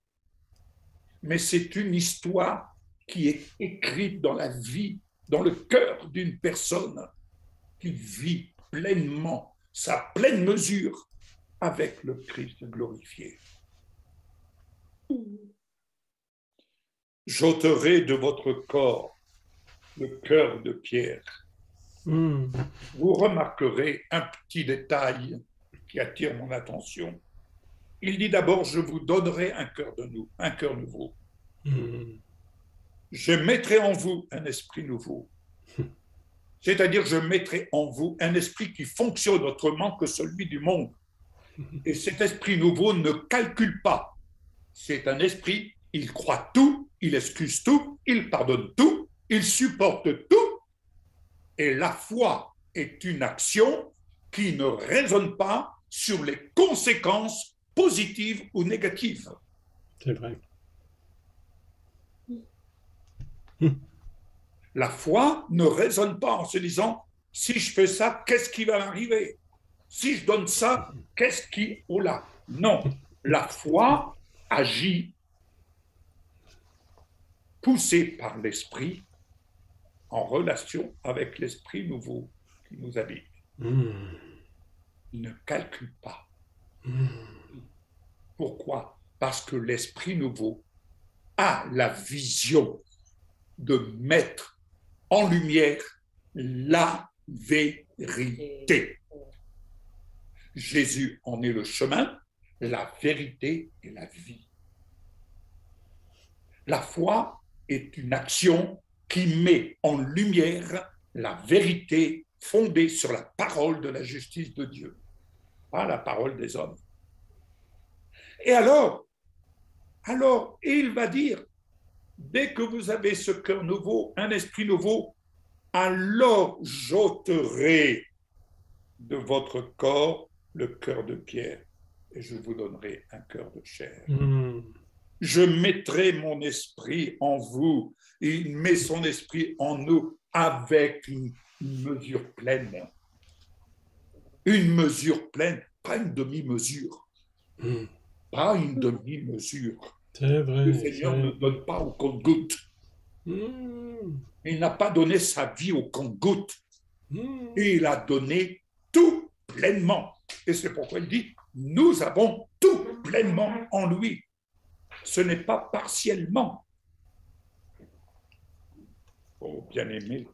mais c'est une histoire qui est écrite dans la vie, dans le cœur d'une personne qui vit pleinement sa pleine mesure avec le Christ glorifié. J'ôterai de votre corps le cœur de pierre. Mhm. Vous remarquerez un petit détail qui attire mon attention. Il dit d'abord, je vous donnerai un cœur nouveau. Mhm. Je mettrai en vous un esprit nouveau. C'est-à-dire, je mettrai en vous un esprit qui fonctionne autrement que celui du monde. Et cet esprit nouveau ne calcule pas. C'est un esprit, il croit tout, il excuse tout, il pardonne tout, il supporte tout. Et la foi est une action qui ne raisonne pas sur les conséquences positives ou négatives. C'est vrai. La foi ne raisonne pas en se disant, si je fais ça, qu'est-ce qui va m'arriver? Si je donne ça, qu'est-ce qui... Oh là, non. La foi agit poussée par l'esprit en relation avec l'esprit nouveau qui nous habite. Mhm. Il ne calcule pas. Mhm. Pourquoi? Parce que l'esprit nouveau a la vision de mettre en lumière la vérité. Jésus en est le chemin, la vérité et la vie. La foi est une action qui met en lumière la vérité fondée sur la parole de la justice de Dieu, pas la parole des hommes. Et alors, il va dire, dès que vous avez ce cœur nouveau, un esprit nouveau, alors j'ôterai de votre corps le cœur de pierre et je vous donnerai un cœur de chair. Mhm. Je mettrai mon esprit en vous, et il met son esprit en nous avec une mesure pleine. Une mesure pleine, pas une demi-mesure. Mhm. Pas une demi-mesure. C'est vrai. Le Seigneur ne donne pas au compte-gouttes. Mhm. Il n'a pas donné sa vie au compte-gouttes. Mhm. Et il a donné tout pleinement. Et c'est pourquoi il dit, nous avons tout pleinement en lui. Ce n'est pas partiellement. Oh, bien-aimé.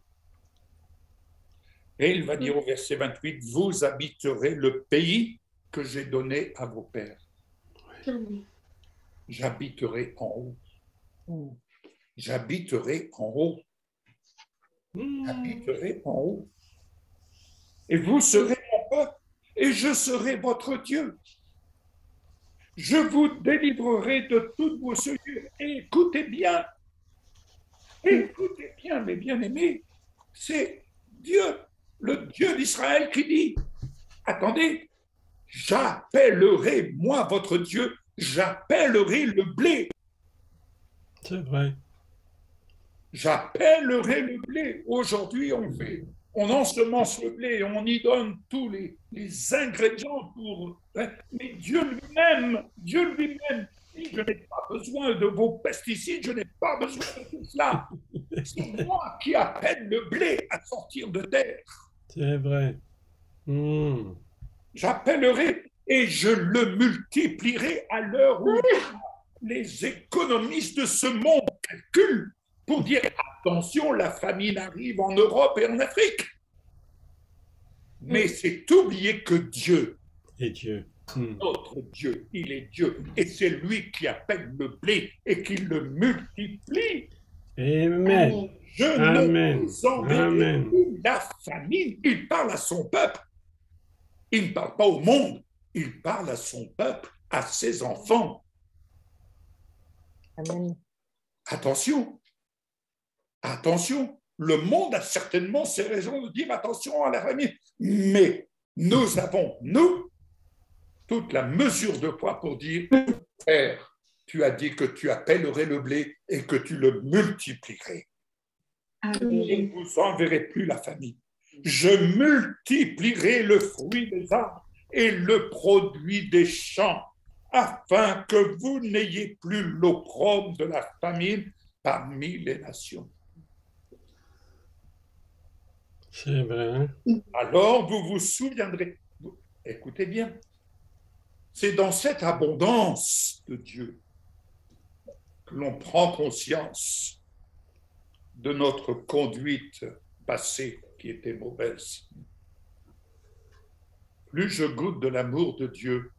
Et il va dire au verset 28, vous habiterez le pays que j'ai donné à vos pères. Amen. J'habiterai en haut. J'habiterai en haut. J'habiterai en haut. Et vous serez mon peuple, et je serai votre Dieu. Je vous délivrerai de toutes vos souillures. Et écoutez bien, mes bien-aimés, c'est Dieu, le Dieu d'Israël qui dit, attendez, j'appellerai, moi, votre Dieu, j'appellerai le blé. C'est vrai. J'appellerai le blé. Aujourd'hui, on ensemence le blé et on y donne tous les ingrédients pour... Mais Dieu lui-même, dit, je n'ai pas besoin de vos pesticides, je n'ai pas besoin de tout cela. C'est moi qui appelle le blé à sortir de terre. C'est vrai. Mhm. J'appellerai et je le multiplierai à l'heure où les économistes de ce monde calculent pour dire attention, la famine arrive en Europe et en Afrique. Mais c'est oublier que Dieu, Et Dieu. Mhm. notre Dieu, il est Dieu. Et c'est lui qui appelle le blé et qui le multiplie. Amen. Je Amen. ne vous enverrai Amen. plus la famine. Il parle à son peuple. Il ne parle pas au monde, il parle à son peuple, à ses enfants. Amen. Attention, attention, le monde a certainement ses raisons de dire attention à la famille, mais nous avons, nous, toute la mesure de foi pour dire, Père, tu as dit que tu appellerais le blé et que tu le multiplierais. Je ne vous enverrai plus la famille. Je multiplierai le fruit des arbres et le produit des champs, afin que vous n'ayez plus l'opprobre de la famine parmi les nations. C'est vrai. Alors vous vous souviendrez, écoutez bien, c'est dans cette abondance de Dieu que l'on prend conscience de notre conduite passée qui était mauvaise. Plus je goûte de l'amour de Dieu,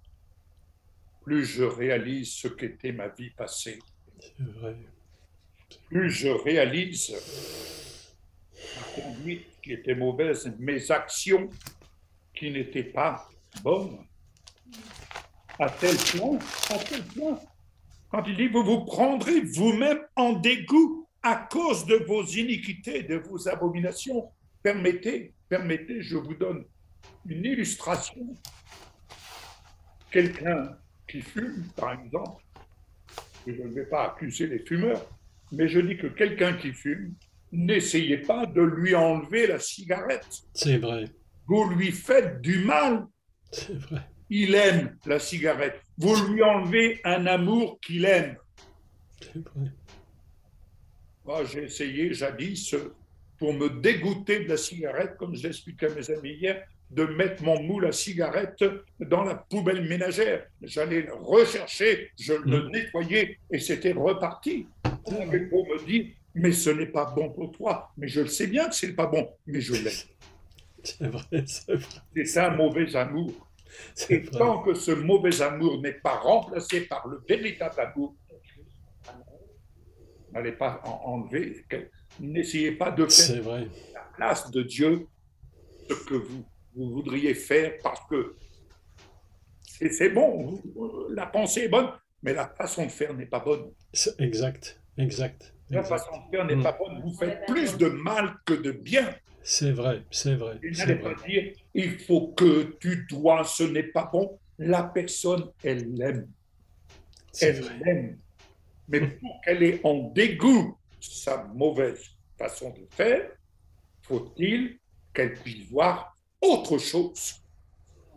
plus je réalise ce qu'était ma vie passée. C'est vrai. Plus je réalise ma conduite qui était mauvaise, mes actions qui n'étaient pas bonnes. À tel point, quand il dit, vous vous prendrez vous-même en dégoût à cause de vos iniquités, de vos abominations. Permettez, je vous donne une illustration. Quelqu'un qui fume, par exemple, et je ne vais pas accuser les fumeurs, mais je dis que quelqu'un qui fume, n'essayez pas de lui enlever la cigarette. C'est vrai. Vous lui faites du mal. C'est vrai. Il aime la cigarette. Vous lui enlevez un amour qu'il aime. C'est vrai. Moi, j'ai essayé jadis, pour me dégoûter de la cigarette, comme je l'expliquais à mes amis hier, de mettre mon moule à cigarette dans la poubelle ménagère. J'allais le rechercher, je le nettoyais et c'était reparti. On avait beau me dire, mais ce n'est pas bon pour toi. Mais je le sais bien que ce n'est pas bon, mais je l'aime. C'est vrai, c'est vrai. C'est un mauvais amour. C'est Et vrai. tant que ce mauvais amour n'est pas remplacé par le véritable amour, n'allez pas enlever, n'essayez pas de C'est faire vrai. la place de Dieu ce que vous voudriez faire parce que c'est bon, la pensée est bonne, mais la façon de faire n'est pas bonne. C'est exact. Exact. La Exact. façon de faire n'est pas bonne. Vous faites plus de mal que de bien. C'est vrai. C'est vrai. Et C'est n'allez vrai. pas dire, il faut que tu dois, ce n'est pas bon. La personne, elle l'aime. C'est Elle vrai. l'aime. Mais pour qu'elle ait en dégoût sa mauvaise façon de faire, faut-il qu'elle puisse voir autre chose.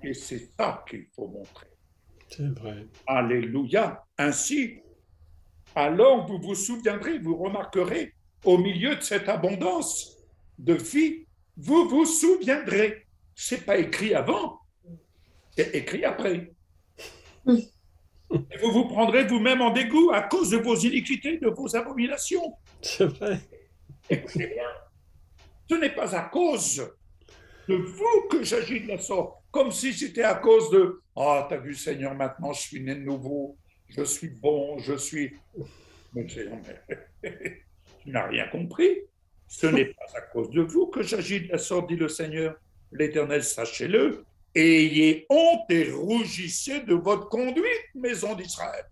Et c'est ça qu'il faut montrer. C'est vrai. Alléluia. Ainsi, alors vous vous souviendrez, vous remarquerez, au milieu de cette abondance de vie, vous vous souviendrez. Ce n'est pas écrit avant, c'est écrit après. Et vous vous prendrez vous-même en dégoût à cause de vos iniquités, de vos abominations. C'est vrai. Écoutez bien, ce n'est pas à cause de vous que j'agis de la sorte, comme si c'était à cause de « Ah, t'as vu Seigneur, maintenant je suis né de nouveau, je suis bon, je suis… » Mais Seigneur, mais tu n'as rien compris. Ce n'est pas à cause de vous que j'agis de la sorte, dit le Seigneur. L'Éternel, sachez-le, ayez honte et rougissez de votre conduite, maison d'Israël.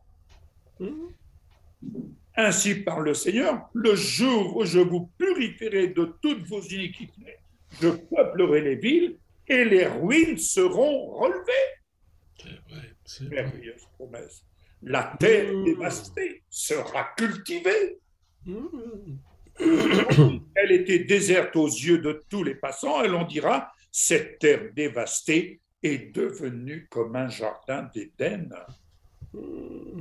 Ainsi parle le Seigneur, le jour où je vous purifierai de toutes vos iniquités, je peuplerai les villes et les ruines seront relevées. C'est vrai. C'est vrai. Merveilleuse promesse. La terre dévastée sera cultivée. Elle était déserte aux yeux de tous les passants, et l'on dira, cette terre dévastée est devenue comme un jardin d'Éden.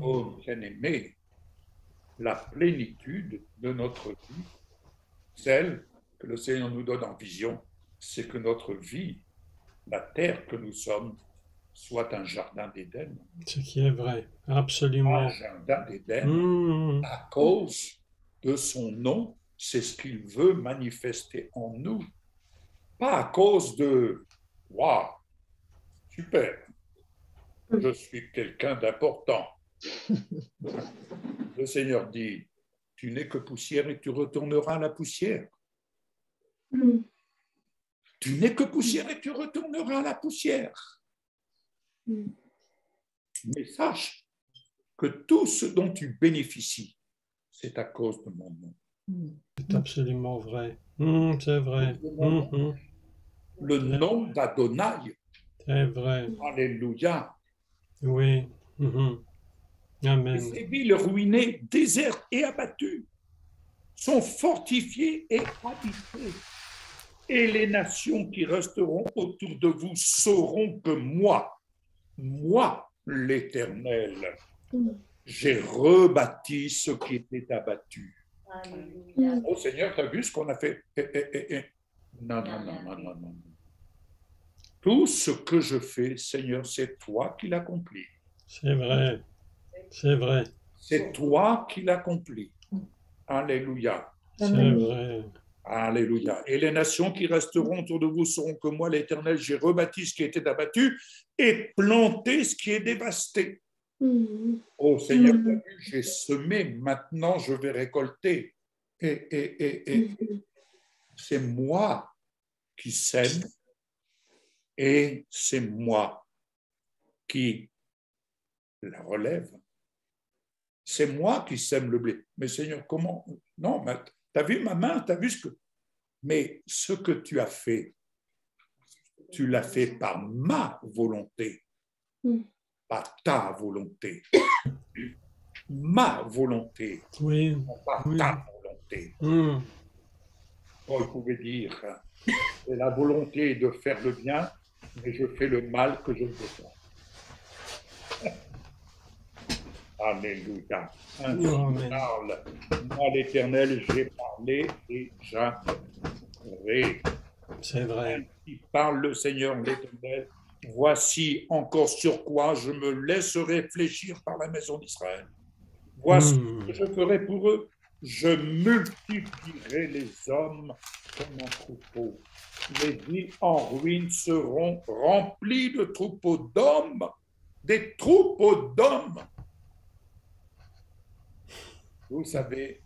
Oh, bien-aimé, la plénitude de notre vie, celle que le Seigneur nous donne en vision, c'est que notre vie, la terre que nous sommes, soit un jardin d'Éden. Ce qui est vrai. Absolument. Un jardin d'Éden, à cause de son nom, c'est ce qu'il veut manifester en nous. Pas à cause de « Waouh, super, je suis quelqu'un d'important ». Le Seigneur dit « Tu n'es que poussière et tu retourneras à la poussière. » Tu n'es que poussière et tu retourneras à la poussière. Mais sache que tout ce dont tu bénéficies, c'est à cause de mon nom. C'est absolument vrai. C'est vrai. Le nom d'Adonai. C'est vrai. Alléluia. Oui. Amen. Ces villes ruinées, désertes et abattues sont fortifiées et habitées. Et les nations qui resteront autour de vous sauront que moi, l'Éternel, j'ai rebâti ce qui était abattu. Alléluia. Oh Seigneur, tu as vu ce qu'on a fait? Non. Tout ce que je fais, Seigneur, c'est toi qui l'accomplis. C'est vrai. C'est vrai. C'est toi qui l'accomplis. Alléluia. C'est vrai. Alléluia. Et les nations qui resteront autour de vous sauront que moi, l'Éternel, j'ai rebâti ce qui était abattu et planté ce qui est dévasté. Oh Seigneur, j'ai semé, maintenant je vais récolter. Et c'est moi qui sème et c'est moi qui la relève. C'est moi qui sème le blé. Mais Seigneur, comment? Non, tu as vu ma main, tu as vu ce que... Mais ce que tu as fait, tu l'as fait par ma volonté, pas ta volonté. Ma volonté, Oui. pas ta volonté. Paul pouvait dire, c'est la volonté de faire le bien, mais je fais le mal que je ne veux pas. Alléluia. Ainsi parle. Moi, l'Éternel, j'ai parlé et j'arrêterai. C'est vrai. Ainsi parle le Seigneur l'Éternel. Voici encore sur quoi je me laisse réfléchir par la maison d'Israël. Voici ce que je ferai pour eux. Je multiplierai les hommes comme un troupeau. Les villes en ruine seront remplies de troupeaux d'hommes, des troupeaux d'hommes. Vous savez,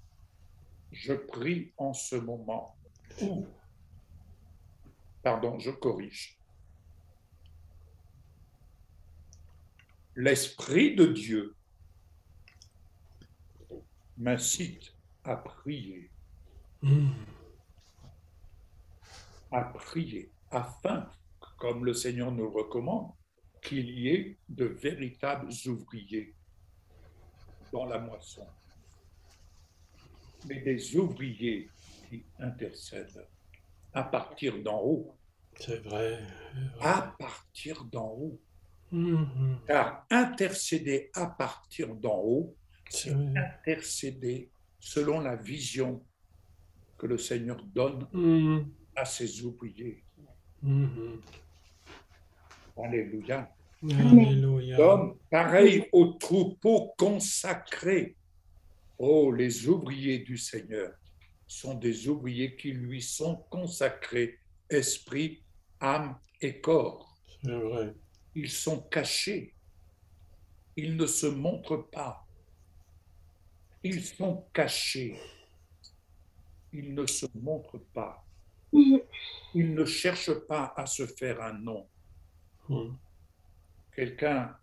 je prie en ce moment. Pardon, je corrige. L'Esprit de Dieu m'incite à prier. À prier, afin, comme le Seigneur nous le recommande, qu'il y ait de véritables ouvriers dans la moisson. Mais des ouvriers qui intercèdent à partir d'en haut. C'est vrai. À partir d'en haut. Car intercéder à partir d'en haut, c'est intercéder selon la vision que le Seigneur donne à ses ouvriers. Alléluia. Alléluia. Comme pareil aux troupeaux consacrés. Oh, les ouvriers du Seigneur sont des ouvriers qui lui sont consacrés, esprit, âme et corps. C'est vrai. Ils sont cachés. Ils ne se montrent pas. Ils sont cachés. Ils ne se montrent pas. Ils ne cherchent pas à se faire un nom. Quelqu'un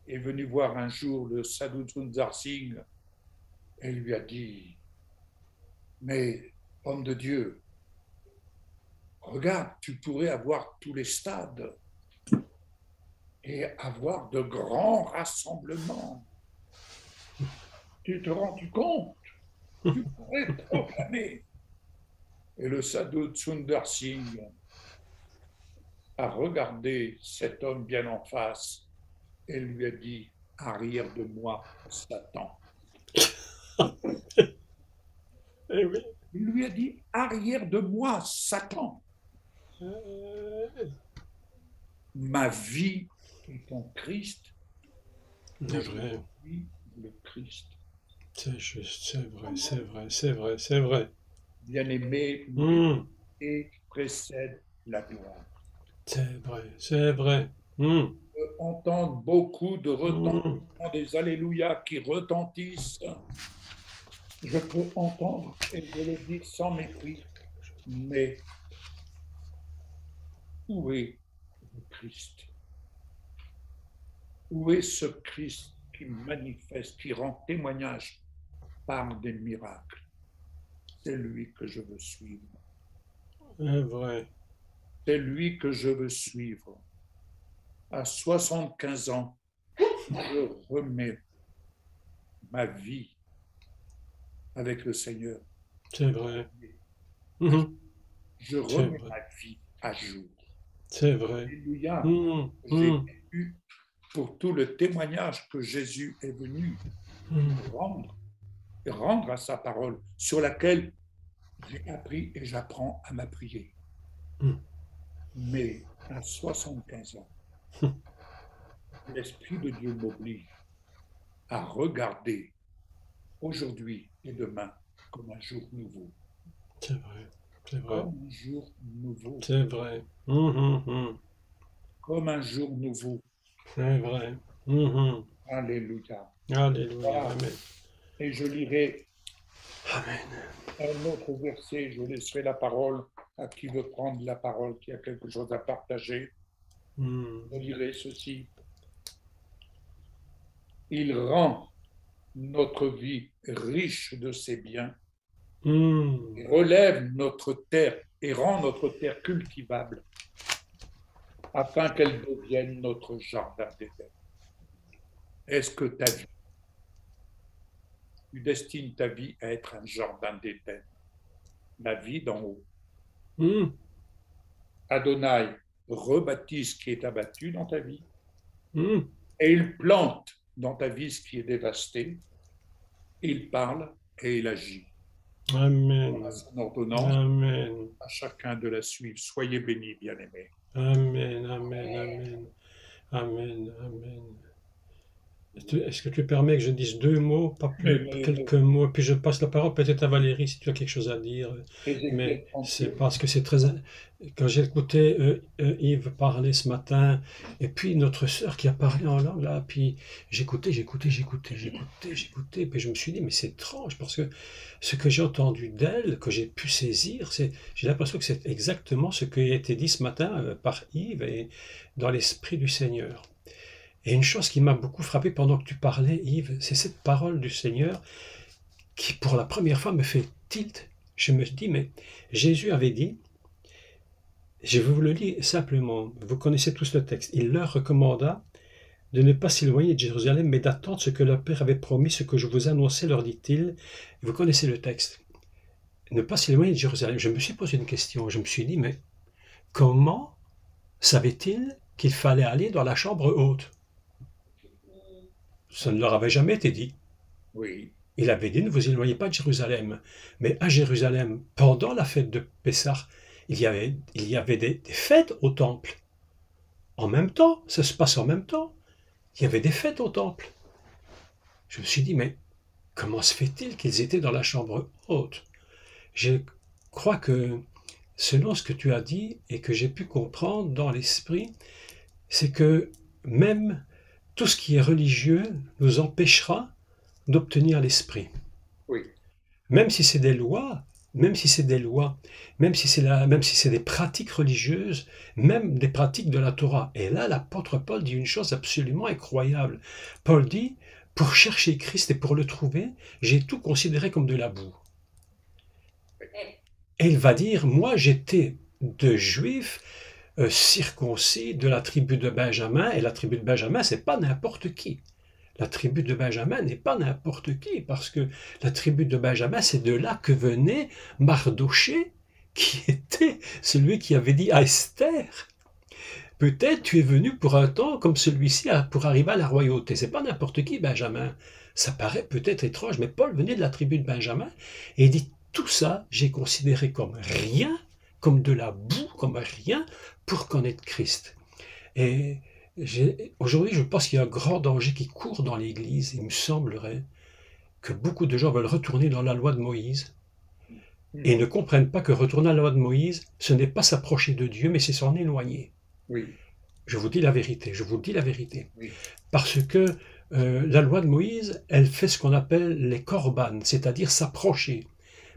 est venu voir un jour le Sadhu Sundar Singh et lui a dit, mais homme de Dieu, regarde, tu pourrais avoir tous les stades et avoir de grands rassemblements. Tu te rends-tu compte? Tu pourrais proclamer. Et le Sadhu Sundar Singh a regardé cet homme bien en face et lui a dit, arrière de moi, Satan. Eh oui. Il lui a dit, arrière de moi, Satan. Ma vie est en Christ. C'est vrai. Le Christ. C'est juste, c'est vrai, c'est vrai, c'est vrai, c'est vrai. Bien-aimé, et précède la gloire. C'est vrai, c'est vrai. Je peux entendre beaucoup de retentissements, des alléluia qui retentissent. Je peux entendre, et je le dis sans mépris, mais où est le Christ? Où est ce Christ qui manifeste, qui rend témoignage par des miracles? C'est lui que je veux suivre. C'est vrai. C'est lui que je veux suivre. À 75 ans, je remets ma vie avec le Seigneur. C'est vrai. Je remets ma vie à jour. C'est vrai. Alléluia. J'ai eu pour tout le témoignage que Jésus est venu rendre à sa parole, sur laquelle j'ai appris et j'apprends à m'appuyer. Mais à 75 ans, l'Esprit de Dieu m'oblige à regarder aujourd'hui et demain comme un jour nouveau. C'est vrai, c'est vrai. Comme un jour nouveau. C'est vrai. Comme un jour nouveau. C'est vrai. Alléluia. Alléluia. Voilà. Amen. Et je lirai Amen. un autre verset. Je laisserai la parole à qui veut prendre la parole, qui a quelque chose à partager. Je lirai ceci. Il rend notre vie riche de ses biens, relève notre terre et rend notre terre cultivable, afin qu'elle devienne notre jardin d'Éden. Est-ce que ta vie, tu destines ta vie à être un jardin d'Éden, la vie d'en haut? Adonai rebâtit ce qui est abattu dans ta vie et il plante dans ta vie ce qui est dévasté. Il parle et il agit. Amen. À son ordonnance, Amen. à chacun de la suivre. Soyez bénis, bien-aimés. Amen, amen, amen. Amen, amen. Est-ce que tu permets que je dise 2 mots, pas plus, quelques mots, puis je passe la parole peut-être à Valérie si tu as quelque chose à dire. Mais c'est parce que c'est très... Quand j'ai écouté Yves parler ce matin, et puis notre sœur qui a parlé en langue, là, puis j'écoutais, puis je me suis dit, mais c'est étrange, parce que ce que j'ai entendu d'elle, que j'ai pu saisir, j'ai l'impression que c'est exactement ce qui a été dit ce matin par Yves et dans l'Esprit du Seigneur. Et une chose qui m'a beaucoup frappé pendant que tu parlais, Yves, c'est cette parole du Seigneur qui, pour la première fois, me fait tilt. Je me dis, mais Jésus avait dit, je vous le lis simplement, vous connaissez tous le texte, il leur recommanda de ne pas s'éloigner de Jérusalem, mais d'attendre ce que leur Père avait promis, ce que je vous annonçais, leur dit-il. Vous connaissez le texte. Ne pas s'éloigner de Jérusalem. Je me suis posé une question, je me suis dit, mais comment savait-il qu'il fallait aller dans la chambre haute? Ça ne leur avait jamais été dit. Oui. Il avait dit, ne vous éloignez pas de Jérusalem. Mais à Jérusalem, pendant la fête de Pessah, il y avait des fêtes au temple. En même temps, ça se passe en même temps. Il y avait des fêtes au temple. Je me suis dit, mais comment se fait-il qu'ils étaient dans la chambre haute? Je crois que, selon ce que tu as dit et que j'ai pu comprendre dans l'esprit, c'est que même tout ce qui est religieux nous empêchera d'obtenir l'esprit. Oui. Même si c'est des lois, même si c'est des pratiques religieuses, même des pratiques de la Torah. Et là, l'apôtre Paul dit une chose absolument incroyable. Paul dit, pour chercher Christ et pour le trouver, j'ai tout considéré comme de la boue. Et il va dire, moi j'étais de juif, circoncis de la tribu de Benjamin, et la tribu de Benjamin, c'est pas n'importe qui. La tribu de Benjamin n'est pas n'importe qui, parce que la tribu de Benjamin, c'est de là que venait Mardoché, qui était celui qui avait dit à Esther, peut-être tu es venu pour un temps comme celui-ci pour arriver à la royauté. C'est pas n'importe qui, Benjamin. Ça paraît peut-être étrange, mais Paul venait de la tribu de Benjamin, et il dit, tout ça, j'ai considéré comme rien, comme de la boue, comme rien, pour connaître Christ. Et aujourd'hui, je pense qu'il y a un grand danger qui court dans l'Église. Il me semblerait que beaucoup de gens veulent retourner dans la loi de Moïse et ne comprennent pas que retourner à la loi de Moïse, ce n'est pas s'approcher de Dieu, mais c'est s'en éloigner. Oui. Je vous dis la vérité, je vous dis la vérité. Oui. Parce que la loi de Moïse, elle fait ce qu'on appelle les korbanes, c'est-à-dire s'approcher.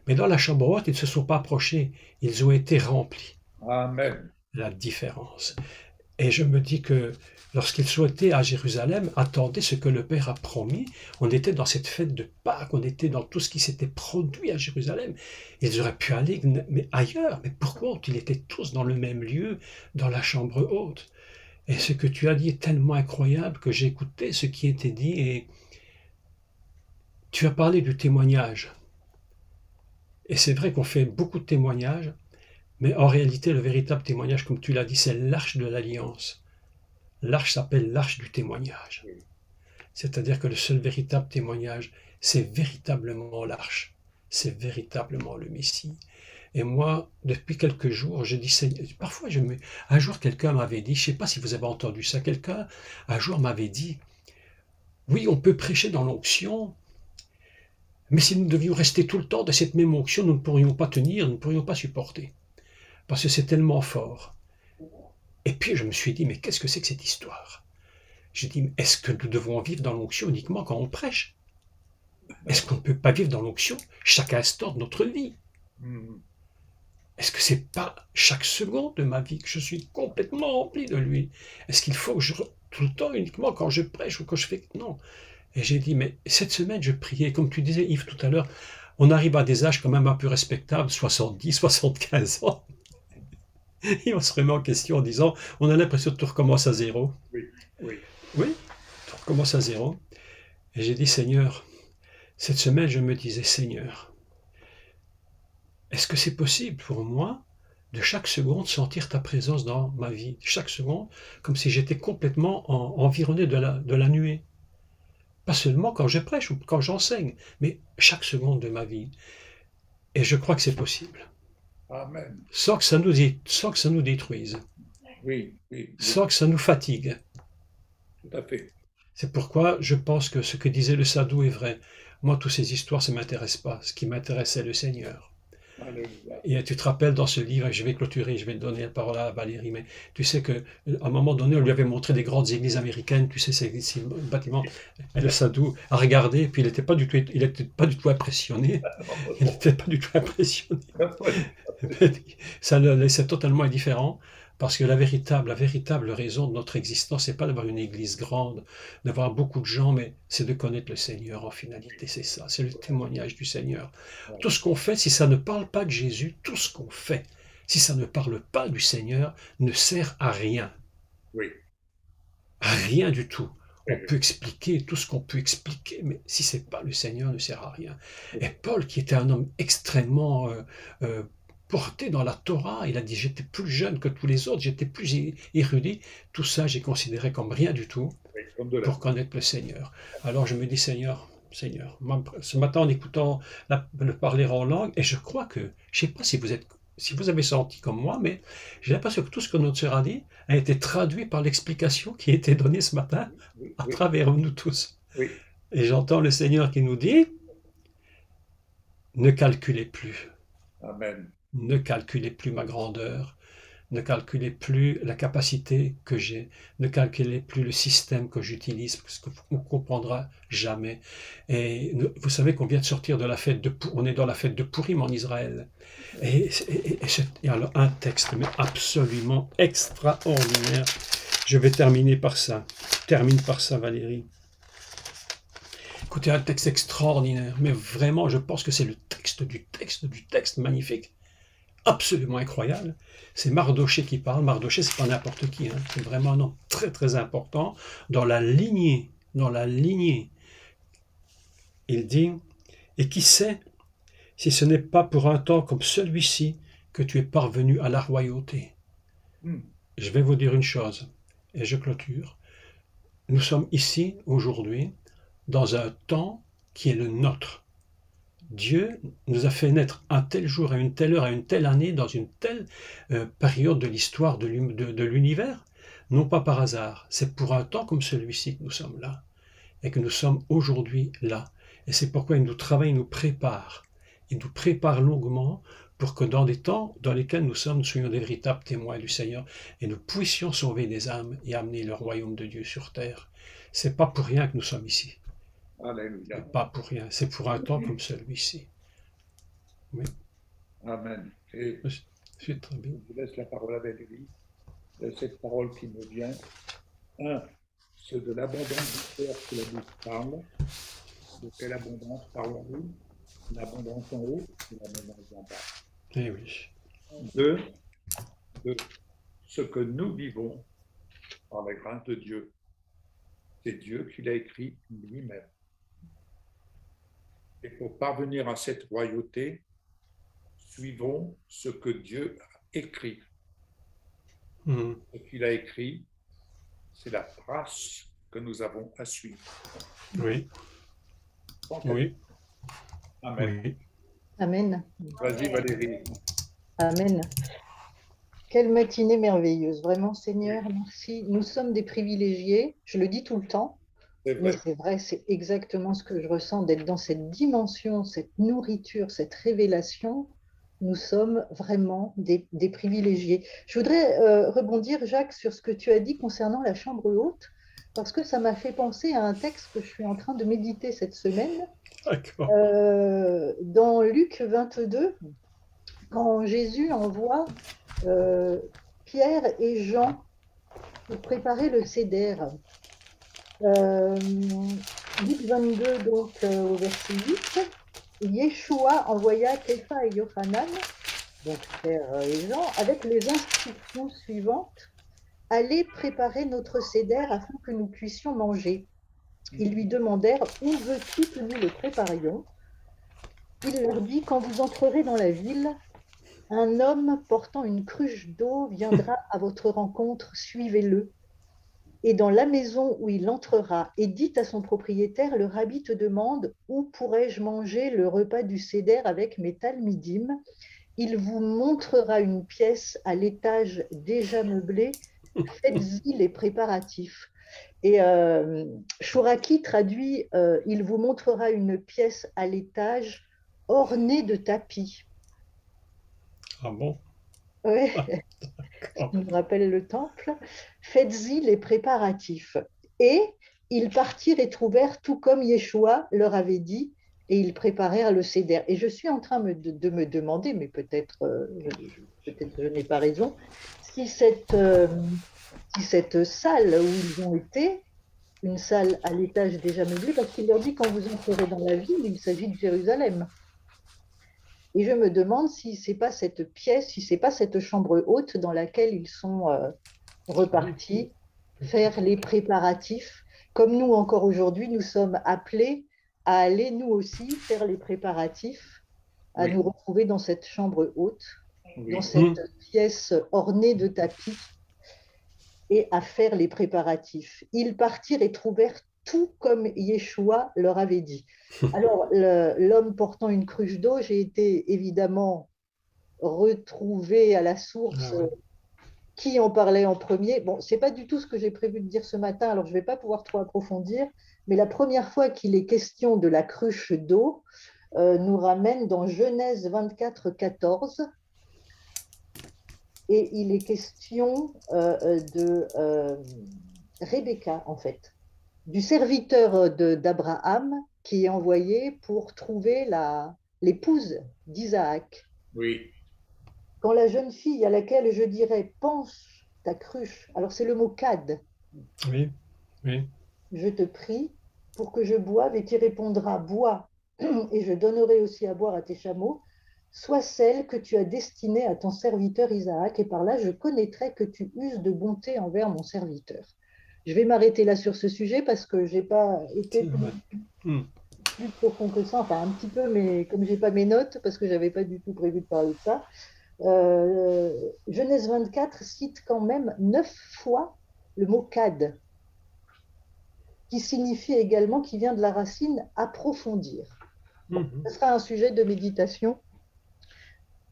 Mais dans la chambre haute, ils ne se sont pas approchés, ils ont été remplis. Amen. la différence. Et je me dis que lorsqu'ils sont été à Jérusalem, attendez ce que le Père a promis. On était dans cette fête de Pâques, on était dans tout ce qui s'était produit à Jérusalem. Ils auraient pu aller mais ailleurs. Mais pourquoi ils étaient tous dans le même lieu, dans la chambre haute? Et ce que tu as dit est tellement incroyable que j'ai écouté ce qui était dit et tu as parlé du témoignage. Et c'est vrai qu'on fait beaucoup de témoignages, mais en réalité, le véritable témoignage, comme tu l'as dit, c'est l'arche de l'alliance. L'arche s'appelle l'arche du témoignage. C'est-à-dire que le seul véritable témoignage, c'est véritablement l'arche. C'est véritablement le Messie. Et moi, depuis quelques jours, je dis, parfois, un jour, quelqu'un m'avait dit, je ne sais pas si vous avez entendu ça, quelqu'un, un jour m'avait dit, oui, on peut prêcher dans l'onction, mais si nous devions rester tout le temps de cette même onction, nous ne pourrions pas tenir, nous ne pourrions pas supporter. Parce que c'est tellement fort. Et puis je me suis dit, mais qu'est-ce que c'est que cette histoire? Je dis, est-ce que nous devons vivre dans l'onction uniquement quand on prêche? Est-ce qu'on ne peut pas vivre dans l'onction chaque instant de notre vie? Est-ce que c'est pas chaque seconde de ma vie que je suis complètement rempli de lui? Est-ce qu'il faut que tout le temps uniquement quand je prêche ou quand je fais... Non. Et j'ai dit, mais cette semaine je priais, comme tu disais Yves tout à l'heure, on arrive à des âges quand même un peu respectables, 70, 75 ans. Et on se remet en question en disant, on a l'impression que tout recommence à zéro. Oui, tout recommence à zéro. Et j'ai dit, Seigneur, cette semaine, je me disais, Seigneur, est-ce que c'est possible pour moi de chaque seconde sentir ta présence dans ma vie? Chaque seconde, comme si j'étais complètement environné de la nuée. Pas seulement quand je prêche ou quand j'enseigne, mais chaque seconde de ma vie. Et je crois que c'est possible. Amen. Sans que ça nous détruise. Oui. Sans que ça nous fatigue. Tout à fait. C'est pourquoi je pense que ce que disait le Sadou est vrai. Moi, toutes ces histoires, ça ne m'intéresse pas. Ce qui m'intéresse, c'est le Seigneur. Alléluia. Et tu te rappelles dans ce livre, je vais clôturer, je vais donner la parole à Valérie, mais tu sais qu'à un moment donné, on lui avait montré des grandes églises américaines, tu sais, ces bâtiments, et le Sadou a regardé, puis il n'était pas du tout impressionné. Il n'était pas du tout impressionné. Ça le laissait totalement indifférent, parce que la véritable raison de notre existence, c'est pas d'avoir une église grande, d'avoir beaucoup de gens, mais c'est de connaître le Seigneur en finalité, c'est ça, c'est le témoignage du Seigneur. Tout ce qu'on fait, si ça ne parle pas de Jésus, tout ce qu'on fait, si ça ne parle pas du Seigneur, ne sert à rien. Oui. À rien du tout. On peut expliquer tout ce qu'on peut expliquer, mais si c'est pas le Seigneur, ne sert à rien. Et Paul, qui était un homme extrêmement porté dans la Torah, il a dit, j'étais plus jeune que tous les autres, j'étais plus érudit, tout ça j'ai considéré comme rien du tout pour connaître le Seigneur. Alors je me dis, Seigneur, ce matin en écoutant le parler en langue, et je crois que, je ne sais pas si vous avez senti comme moi, mais j'ai l'impression que tout ce que notre sœur a dit a été traduit par l'explication qui a été donnée ce matin à travers nous tous. Oui. Et j'entends le Seigneur qui nous dit, ne calculez plus. Amen. Ne calculez plus ma grandeur, ne calculez plus la capacité que j'ai, ne calculez plus le système que j'utilise, parce qu'on ne comprendra jamais. Et vous savez qu'on vient de sortir de la fête on est dans la fête de Pourim en Israël. Et alors un texte mais absolument extraordinaire. Je vais terminer par ça. Termine par ça, Valérie. Écoutez, un texte extraordinaire, mais vraiment, je pense que c'est le texte du texte magnifique. Absolument incroyable. C'est Mardoché qui parle. Mardoché, c'est pas n'importe qui, hein. C'est vraiment un nom très très important dans la lignée. Il dit, et qui sait si ce n'est pas pour un temps comme celui-ci que tu es parvenu à la royauté. Je vais vous dire une chose, et je clôture. Nous sommes ici aujourd'hui dans un temps qui est le nôtre. Dieu nous a fait naître un tel jour, à une telle heure, à une telle année, dans une telle période de l'histoire de l'univers, non pas par hasard. C'est pour un temps comme celui-ci que nous sommes là, et que nous sommes aujourd'hui là. Et c'est pourquoi il nous travaille, il nous prépare. Il nous prépare longuement pour que dans des temps dans lesquels nous soyons des véritables témoins du Seigneur, et nous puissions sauver des âmes et amener le royaume de Dieu sur terre. C'est pas pour rien que nous sommes ici. Alléluia. Pas pour rien, c'est pour un temps comme celui-ci. Oui. Amen. Et c'est très bien. je vous laisse la parole à Valérie. cette parole qui me vient. Un, c'est de l'abondance du cœur que la bouche parle. De quelle abondance parlons-nous? L'abondance en haut et l'abondance en bas. Eh oui. Deux, de ce que nous vivons par la grâce de Dieu. C'est Dieu qui l'a écrit lui-même. Et pour parvenir à cette royauté, suivons ce que Dieu a écrit. Ce qu'il a écrit, c'est la trace que nous avons à suivre. Oui. Oui. Amen. Oui. Amen. Vas-y Valérie. Amen. Quelle matinée merveilleuse. Vraiment, Seigneur, merci. Nous sommes des privilégiés. Je le dis tout le temps. Mais c'est vrai, c'est exactement ce que je ressens, d'être dans cette dimension, cette nourriture, cette révélation. Nous sommes vraiment des privilégiés. Je voudrais rebondir, Jacques, sur ce que tu as dit concernant la chambre haute, parce que ça m'a fait penser à un texte que je suis en train de méditer cette semaine. D'accord. Dans Luc 22, quand Jésus envoie Pierre et Jean pour préparer le Seder. Luc 22, donc au verset 8, Yeshua envoya Képha et Yochanan, donc Pierre et Jean, avec les instructions suivantes: allez préparer notre Seder afin que nous puissions manger. Ils lui demandèrent: où veux-tu que nous le préparions? Il leur dit: quand vous entrerez dans la ville, un homme portant une cruche d'eau viendra à votre rencontre, suivez-le. Et dans la maison où il entrera, et dites à son propriétaire: le rabbi te demande où pourrais-je manger le repas du Seder avec mes talmidim. Il vous montrera une pièce à l'étage déjà meublée. Faites-y les préparatifs. Et Chouraki traduit il vous montrera une pièce à l'étage ornée de tapis. Ah bon? Oui, ça nous rappelle le temple. Faites-y les préparatifs. Et ils partirent et trouvèrent tout comme Yeshua leur avait dit, et ils préparèrent le Seder. Et je suis en train de me demander, mais peut-être je n'ai pas raison, si cette salle où ils ont été, une salle à l'étage déjà meublée, parce qu'il leur dit: quand vous entrerez dans la ville, il s'agit de Jérusalem. Et je me demande si ce n'est pas cette pièce, si ce n'est pas cette chambre haute dans laquelle ils sont repartis faire les préparatifs. Comme nous, encore aujourd'hui, nous sommes appelés à aller, nous aussi, faire les préparatifs, à nous retrouver dans cette chambre haute, dans cette pièce ornée de tapis, et à faire les préparatifs. Ils partirent et trouvèrent tout comme Yeshua leur avait dit. Alors, l'homme portant une cruche d'eau, j'ai été évidemment retrouvée à la source. Qui en parlait en premier? Bon, ce n'est pas du tout ce que j'ai prévu de dire ce matin, alors je ne vais pas pouvoir trop approfondir, mais la première fois qu'il est question de la cruche d'eau nous ramène dans Genèse 24, 14. Et il est question de Rebecca, en fait, du serviteur d'Abraham qui est envoyé pour trouver l'épouse d'Isaac. Oui. Quand la jeune fille à laquelle je dirais: penche ta cruche, alors c'est le mot cad. Oui, oui. Je te prie pour que je boive, et tu répondras: bois, et je donnerai aussi à boire à tes chameaux, soit celle que tu as destinée à ton serviteur Isaac, et par là je connaîtrai que tu uses de bonté envers mon serviteur. Je vais m'arrêter là sur ce sujet parce que je n'ai pas été plus profond que ça, enfin un petit peu, mais comme je n'ai pas mes notes, parce que je n'avais pas du tout prévu de parler de ça. Genèse 24 cite quand même 9 fois le mot cad, qui signifie également, qui vient de la racine approfondir. Bon, ce sera un sujet de méditation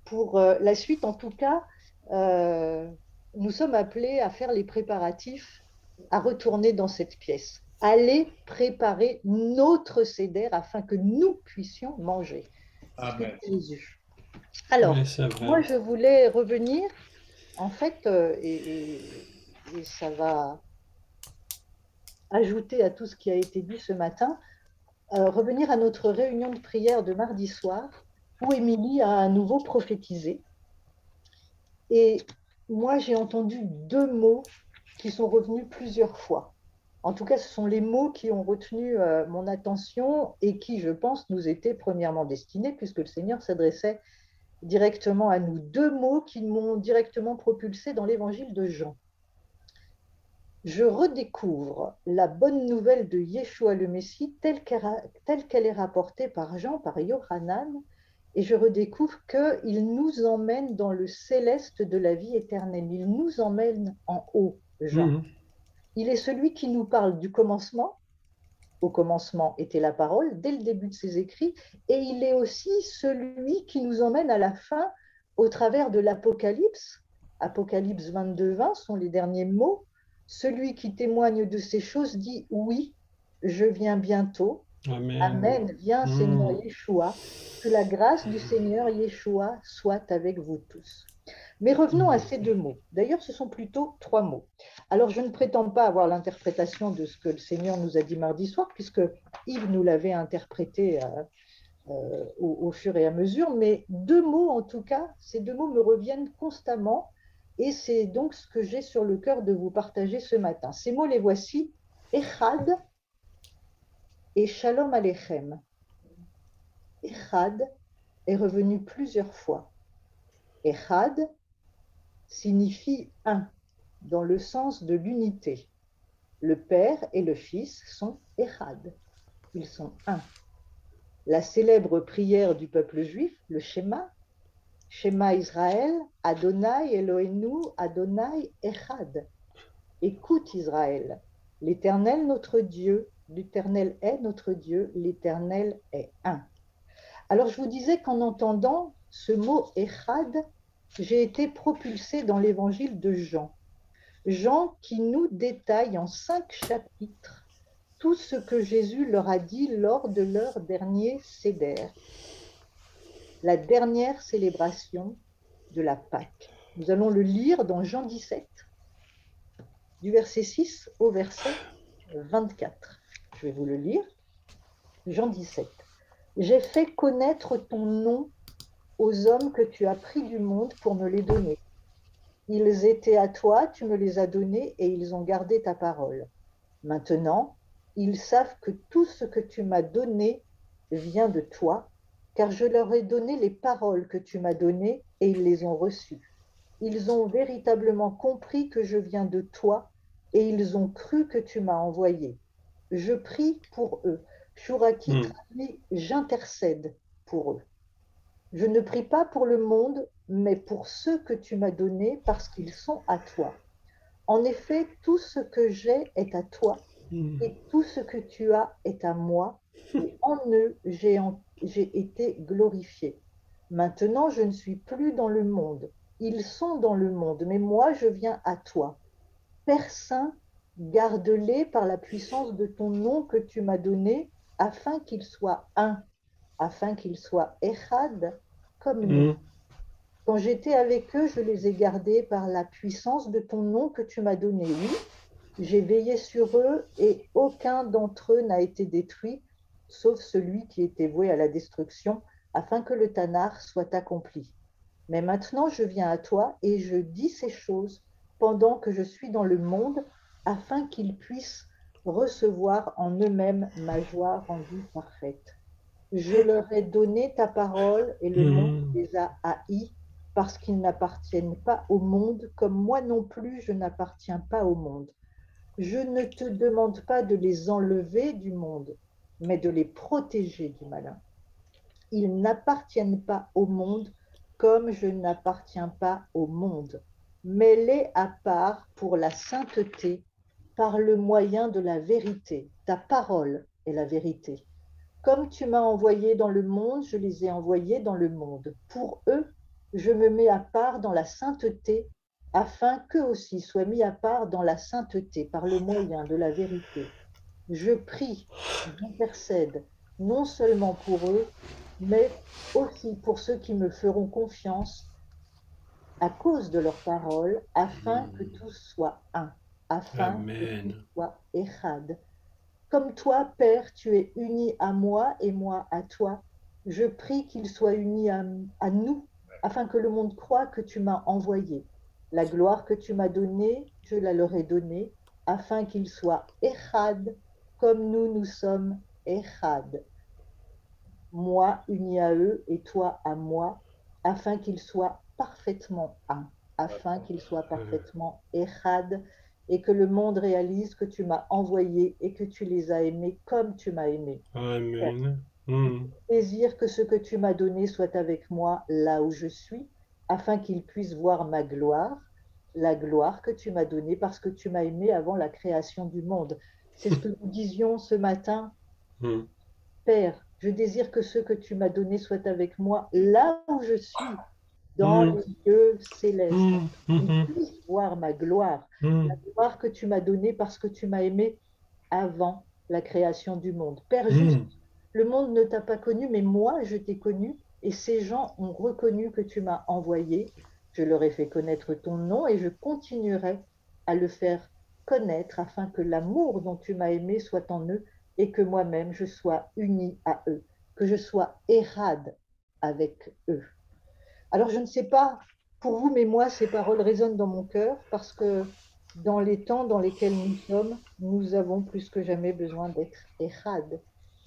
pour la suite. En tout cas, nous sommes appelés à faire les préparatifs, à retourner dans cette pièce, aller préparer notre Seder afin que nous puissions manger. Amen. Jésus. Alors, moi, je voulais revenir, en fait, et ça va ajouter à tout ce qui a été dit ce matin, revenir à notre réunion de prière de mardi soir, où Émilie a à nouveau prophétisé. Et moi, j'ai entendu deux mots qui sont revenus plusieurs fois. En tout cas, ce sont les mots qui ont retenu mon attention et qui, je pense, nous étaient premièrement destinés, puisque le Seigneur s'adressait directement à nous. Deux mots qui m'ont directement propulsé dans l'évangile de Jean. Je redécouvre la bonne nouvelle de Yeshua le Messie telle qu'elle est rapportée par Jean, par Yohanan, et je redécouvre qu'il nous emmène dans le céleste de la vie éternelle. Il nous emmène en haut, Jean. Il est celui qui nous parle du commencement. Au commencement était la parole, dès le début de ses écrits, et il est aussi celui qui nous emmène à la fin au travers de l'Apocalypse. Apocalypse 22-20 sont les derniers mots. Celui qui témoigne de ces choses dit « Oui, je viens bientôt. » Amen. Amen. Viens, Seigneur Yeshua. Que la grâce du Seigneur Yeshua soit avec vous tous. Mais revenons à ces deux mots. D'ailleurs, ce sont plutôt trois mots. Alors, je ne prétends pas avoir l'interprétation de ce que le Seigneur nous a dit mardi soir, puisque Yves nous l'avait interprété au fur et à mesure, mais deux mots, en tout cas, ces deux mots me reviennent constamment, et c'est donc ce que j'ai sur le cœur de vous partager ce matin. Ces mots, les voici, Echad et Shalom Aleichem. Echad est revenu plusieurs fois. Echad signifie un, dans le sens de l'unité. Le Père et le Fils sont Echad. Ils sont un. La célèbre prière du peuple juif, le Shema, Shema Israël, Adonai Eloheinu, Adonai Echad. Écoute Israël, l'Éternel notre Dieu, l'Éternel est notre Dieu, l'Éternel est un. Alors je vous disais qu'en entendant ce mot Echad, j'ai été propulsée dans l'évangile de Jean. Jean qui nous détaille en 5 chapitres tout ce que Jésus leur a dit lors de leur dernier Seder, la dernière célébration de la Pâque. Nous allons le lire dans Jean 17, du verset 6 au verset 24. Je vais vous le lire. Jean 17. J'ai fait connaître ton nom aux hommes que tu as pris du monde pour me les donner. Ils étaient à toi, tu me les as donnés et ils ont gardé ta parole. Maintenant, ils savent que tout ce que tu m'as donné vient de toi, car je leur ai donné les paroles que tu m'as données et ils les ont reçues. Ils ont véritablement compris que je viens de toi et ils ont cru que tu m'as envoyé. Je prie pour eux. Shuraki traduit « j'intercède pour eux ». Je ne prie pas pour le monde, mais pour ceux que tu m'as donnés parce qu'ils sont à toi. En effet, tout ce que j'ai est à toi et tout ce que tu as est à moi et en eux j'ai été glorifié. Maintenant, je ne suis plus dans le monde. Ils sont dans le monde, mais moi, je viens à toi. Père Saint, garde-les par la puissance de ton nom que tu m'as donné afin qu'ils soient un, afin qu'ils soient Echad comme nous. Quand j'étais avec eux, je les ai gardés par la puissance de ton nom que tu m'as donné. Oui, j'ai veillé sur eux et aucun d'entre eux n'a été détruit, sauf celui qui était voué à la destruction, afin que le Tanar soit accompli. Mais maintenant, je viens à toi et je dis ces choses pendant que je suis dans le monde, afin qu'ils puissent recevoir en eux-mêmes ma joie rendue parfaite. Je leur ai donné ta parole et le monde les a haïs parce qu'ils n'appartiennent pas au monde, comme moi non plus je n'appartiens pas au monde. Je ne te demande pas de les enlever du monde, mais de les protéger du malin. Ils n'appartiennent pas au monde comme je n'appartiens pas au monde. Mets-les à part pour la sainteté par le moyen de la vérité. Ta parole est la vérité. Comme tu m'as envoyé dans le monde, je les ai envoyés dans le monde. Pour eux, je me mets à part dans la sainteté, afin qu'eux aussi soient mis à part dans la sainteté par le moyen de la vérité. Je prie, j'intercède, non seulement pour eux, mais aussi pour ceux qui me feront confiance à cause de leurs paroles, afin que tous soient un, afin que tous soient Echad. Comme toi, Père, tu es uni à moi et moi à toi, je prie qu'ils soient unis à nous, afin que le monde croie que tu m'as envoyé. La gloire que tu m'as donnée, je la leur ai donnée, afin qu'ils soient Echad, comme nous sommes Echad. Moi uni à eux et toi à moi, afin qu'ils soient parfaitement un, afin qu'ils soient parfaitement Echad, et que le monde réalise que tu m'as envoyé et que tu les as aimés comme tu m'as aimé. Amen. Désire que ce que tu m'as donné soit avec moi là où je suis, afin qu'ils puissent voir ma gloire, la gloire que tu m'as donnée parce que tu m'as aimé avant la création du monde. C'est ce que nous disions ce matin. Père, je désire que ce que tu m'as donné soit avec moi là où je suis, dans les lieux célestes, qu'ils puissent voir ma gloire, la gloire que tu m'as donnée parce que tu m'as aimé avant la création du monde. Père juste, le monde ne t'a pas connu, mais moi, je t'ai connu, et ces gens ont reconnu que tu m'as envoyé. Je leur ai fait connaître ton nom, et je continuerai à le faire connaître, afin que l'amour dont tu m'as aimé soit en eux, et que moi-même, je sois uni à eux, que je sois érade avec eux. Alors, je ne sais pas pour vous, mais moi, ces paroles résonnent dans mon cœur, parce que dans les temps dans lesquels nous sommes, nous avons plus que jamais besoin d'être érade,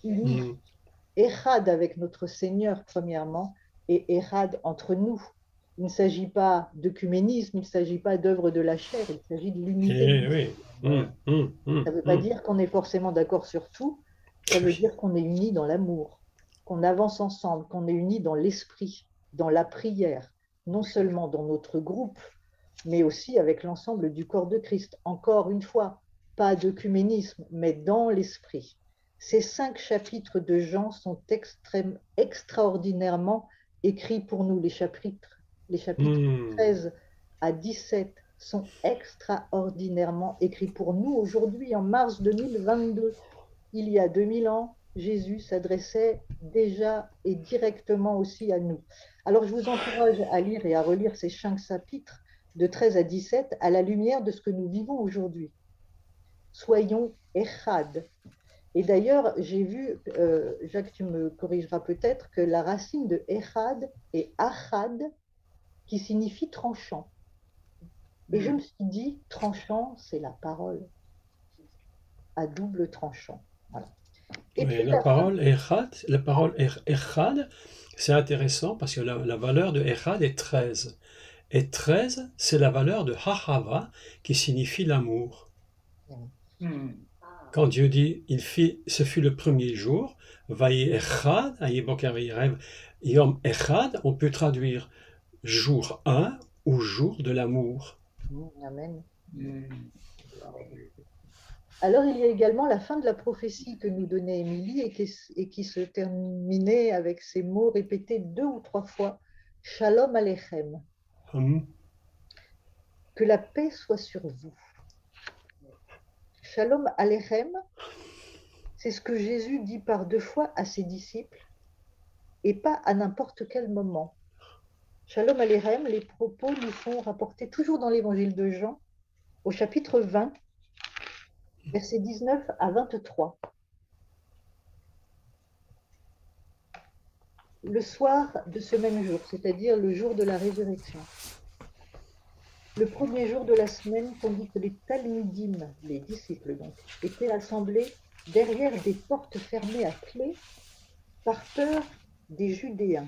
unis, érade avec notre Seigneur, premièrement, et érade entre nous. Il ne s'agit pas d'œcuménisme, il ne s'agit pas d'œuvre de la chair, il s'agit de l'unité. Ça ne veut pas dire qu'on est forcément d'accord sur tout, ça veut dire qu'on est unis dans l'amour, qu'on avance ensemble, qu'on est unis dans l'esprit, dans la prière, non seulement dans notre groupe, mais aussi avec l'ensemble du corps de Christ. Encore une fois, pas d'œcuménisme, mais dans l'esprit. Ces 5 chapitres de Jean sont extraordinairement écrits pour nous. Les chapitres 13 à 17 sont extraordinairement écrits pour nous aujourd'hui, en mars 2022. Il y a 2000 ans, Jésus s'adressait déjà et directement aussi à nous. Alors, je vous encourage à lire et à relire ces 5 chapitres de 13 à 17 à la lumière de ce que nous vivons aujourd'hui. Soyons Echad. Et d'ailleurs, j'ai vu, Jacques, tu me corrigeras peut-être, que la racine de Echad est Achad, qui signifie tranchant. Et je me suis dit, tranchant, c'est la parole, à double tranchant. Voilà. Et mais puis, la parole Echad, c'est intéressant parce que la valeur de Echad est 13. Et 13, c'est la valeur de Hahava, qui signifie l'amour. Quand Dieu dit, ce fut le premier jour, Vayi Echad, Yom Echad, on peut traduire jour 1 ou jour de l'amour. Amen. Alors, il y a également la fin de la prophétie que nous donnait Émilie et qui se terminait avec ces mots répétés 2 ou 3 fois. Shalom Aleichem. Que la paix soit sur vous. Shalom Aleichem, c'est ce que Jésus dit par 2 fois à ses disciples et pas à n'importe quel moment. Shalom Aleichem, les propos nous sont rapportés toujours dans l'évangile de Jean, au chapitre 20, versets 19 à 23. Le soir de ce même jour, c'est-à-dire le jour de la résurrection, le premier jour de la semaine, tandis que les Talmudim, les disciples donc, étaient assemblés derrière des portes fermées à clé par peur des Judéens,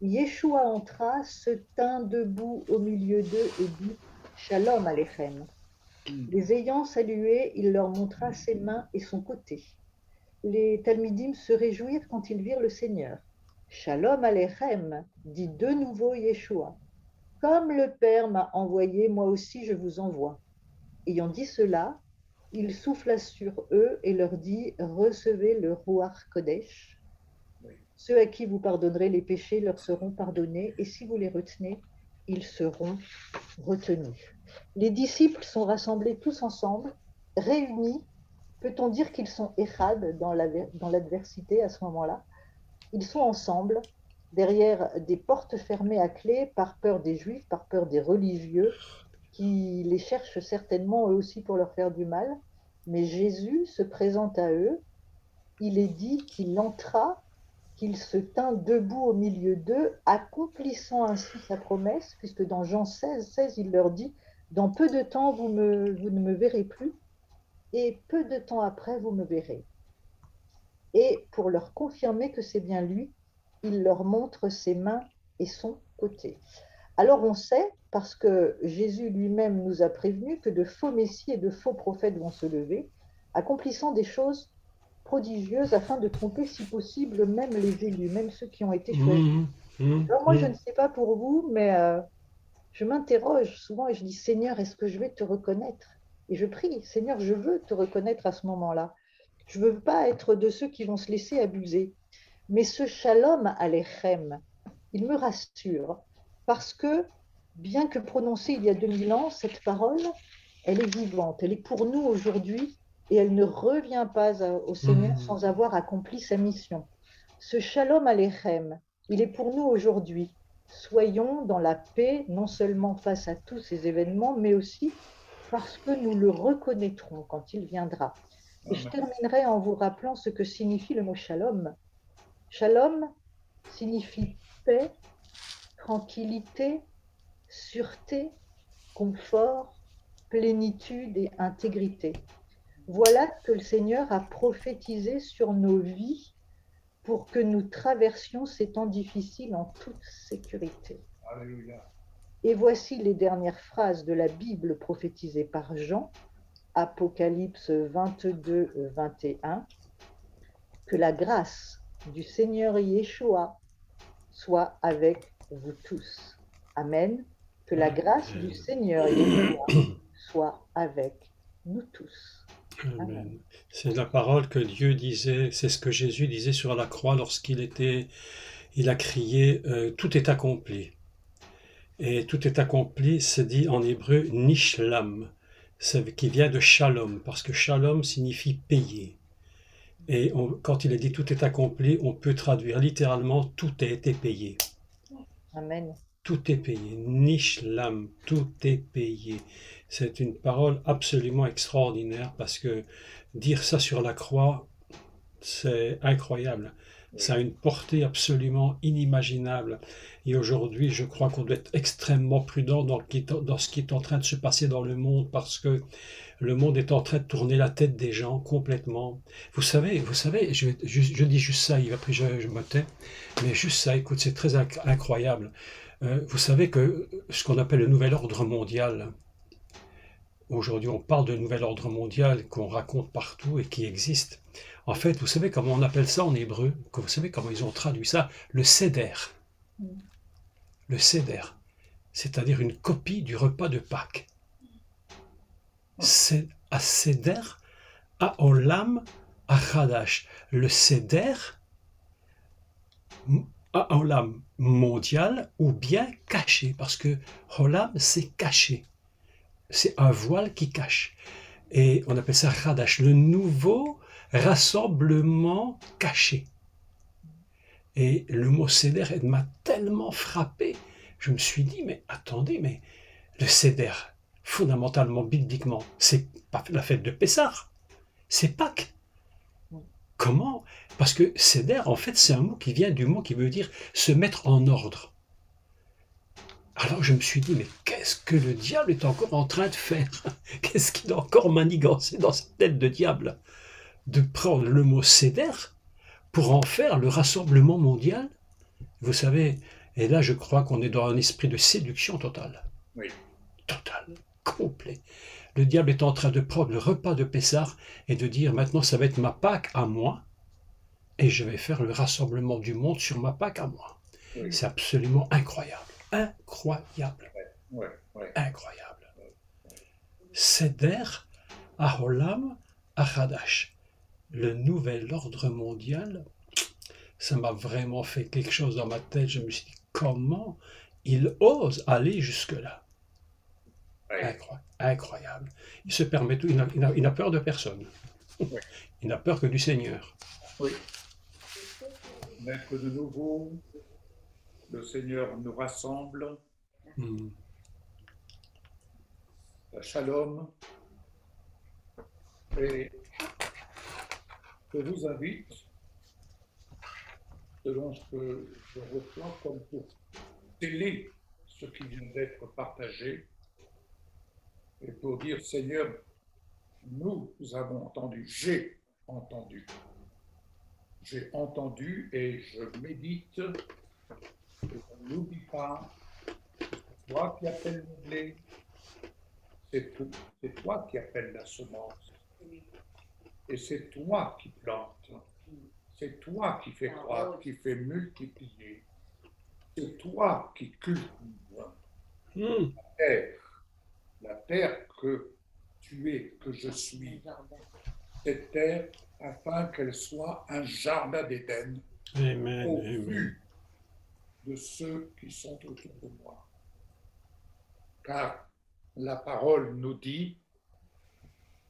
Yeshua entra, se tint debout au milieu d'eux et dit « Shalom Aleichem ». Les ayant salués, il leur montra ses mains et son côté. Les Talmudim se réjouirent quand ils virent le Seigneur. « Shalom Aleichem », dit de nouveau Yeshua. « Comme le Père m'a envoyé, moi aussi je vous envoie. » Ayant dit cela, il souffla sur eux et leur dit « Recevez le Ruach Kodesh. Ceux à qui vous pardonnerez les péchés leur seront pardonnés, et si vous les retenez, ils seront retenus. » Les disciples sont rassemblés tous ensemble, réunis. Peut-on dire qu'ils sont Echad dans l'adversité à ce moment-là? Ils sont ensemble, derrière des portes fermées à clé, par peur des Juifs, par peur des religieux, qui les cherchent certainement eux aussi pour leur faire du mal. Mais Jésus se présente à eux. Il est dit qu'il entra, qu'il se tint debout au milieu d'eux, accomplissant ainsi sa promesse, puisque dans Jean 16, il leur dit, « Dans peu de temps, vous ne me verrez plus, et peu de temps après, vous me verrez. » Et pour leur confirmer que c'est bien lui, il leur montre ses mains et son côté. Alors on sait, parce que Jésus lui-même nous a prévenu, que de faux messies et de faux prophètes vont se lever, accomplissant des choses prodigieuses afin de tromper, si possible, même les élus, même ceux qui ont été choisis. Alors moi, je ne sais pas pour vous, mais je m'interroge souvent et je dis, Seigneur, est-ce que je vais te reconnaître? Et je prie, Seigneur, je veux te reconnaître à ce moment-là. Je ne veux pas être de ceux qui vont se laisser abuser. Mais ce shalom alechem, il me rassure, parce que, bien que prononcée il y a 2000 ans, cette parole, elle est vivante, elle est pour nous aujourd'hui, et elle ne revient pas au Seigneur sans avoir accompli sa mission. Ce shalom alechem, il est pour nous aujourd'hui. Soyons dans la paix, non seulement face à tous ces événements, mais aussi parce que nous le reconnaîtrons quand il viendra. Et je terminerai en vous rappelant ce que signifie le mot shalom. Shalom signifie paix, tranquillité, sûreté, confort, plénitude et intégrité. Voilà ce que le Seigneur a prophétisé sur nos vies pour que nous traversions ces temps difficiles en toute sécurité. Alléluia. Et voici les dernières phrases de la Bible prophétisées par Jean, Apocalypse 22, 21. Que la grâce du Seigneur Yeshua soit avec vous tous. Amen. Que la grâce du Seigneur Yeshua soit avec nous tous. Amen. C'est la parole que Dieu disait, c'est ce que Jésus disait sur la croix lorsqu'il a crié tout est accompli. Et tout est accompli, c'est dit en hébreu nishlam, qui vient de shalom, parce que shalom signifie payer. Et quand il est dit tout est accompli, on peut traduire littéralement tout a été payé. Amen. Tout est payé, nishlam, tout est payé. C'est une parole absolument extraordinaire parce que dire ça sur la croix, c'est incroyable. Ça a une portée absolument inimaginable. Et aujourd'hui, je crois qu'on doit être extrêmement prudent dans ce qui est en train de se passer dans le monde parce que le monde est en train de tourner la tête des gens complètement. Vous savez, je dis juste ça, après je me tais, mais juste ça, écoute, c'est très incroyable. Vous savez que ce qu'on appelle le nouvel ordre mondial, aujourd'hui on parle de nouvel ordre mondial qu'on raconte partout et qui existe. En fait, vous savez comment on appelle ça en hébreu? Vous savez comment ils ont traduit ça? Le seder. Le seder, c'est-à-dire une copie du repas de Pâques. C'est à seder, à olam, à chadash. Le seder, à olam mondial ou bien caché, parce que olam c'est caché. C'est un voile qui cache. Et on appelle ça chadash, le nouveau rassemblement caché. Et le mot seder m'a tellement frappé. Je me suis dit, mais attendez, mais le seder, fondamentalement, bibliquement, c'est pas la fête de Pessah, c'est Pâques. Comment? Parce que seder, en fait, c'est un mot qui vient du mot qui veut dire se mettre en ordre. Alors je me suis dit, mais qu'est-ce que le diable est encore en train de faire? Qu'est-ce qu'il a encore manigancé dans sa tête de diable? De prendre le mot seder pour en faire le rassemblement mondial? Vous savez, et là je crois qu'on est dans un esprit de séduction totale. Oui. Total, complet. Le diable est en train de prendre le repas de Pessah et de dire maintenant ça va être ma Pâque à moi et je vais faire le rassemblement du monde sur ma Pâque à moi. Oui. C'est absolument incroyable. Incroyable. Ouais, ouais. Incroyable. Seder, Aholam, Achadash. Le nouvel ordre mondial, ça m'a vraiment fait quelque chose dans ma tête. Je me suis dit, comment il ose aller jusque-là? Ouais. Incroyable. Il se permet tout, il n'a peur de personne. Ouais. Il n'a peur que du Seigneur. Oui. Maître de nouveau, le Seigneur nous rassemble. La shalom. Et je vous invite selon ce que je reçois comme pour sceller ce qui vient d'être partagé et pour dire, Seigneur, nous avons entendu, j'ai entendu et je médite, et je n'oublie pas, c'est toi qui appelles le blé, c'est toi qui appelles la semence, et c'est toi qui plantes, c'est toi qui fais croître, qui fais multiplier, c'est toi qui cultives la terre que tu es, que je suis, cette terre afin qu'elle soit un jardin d'Éden au vu de ceux qui sont autour de moi. Car la parole nous dit,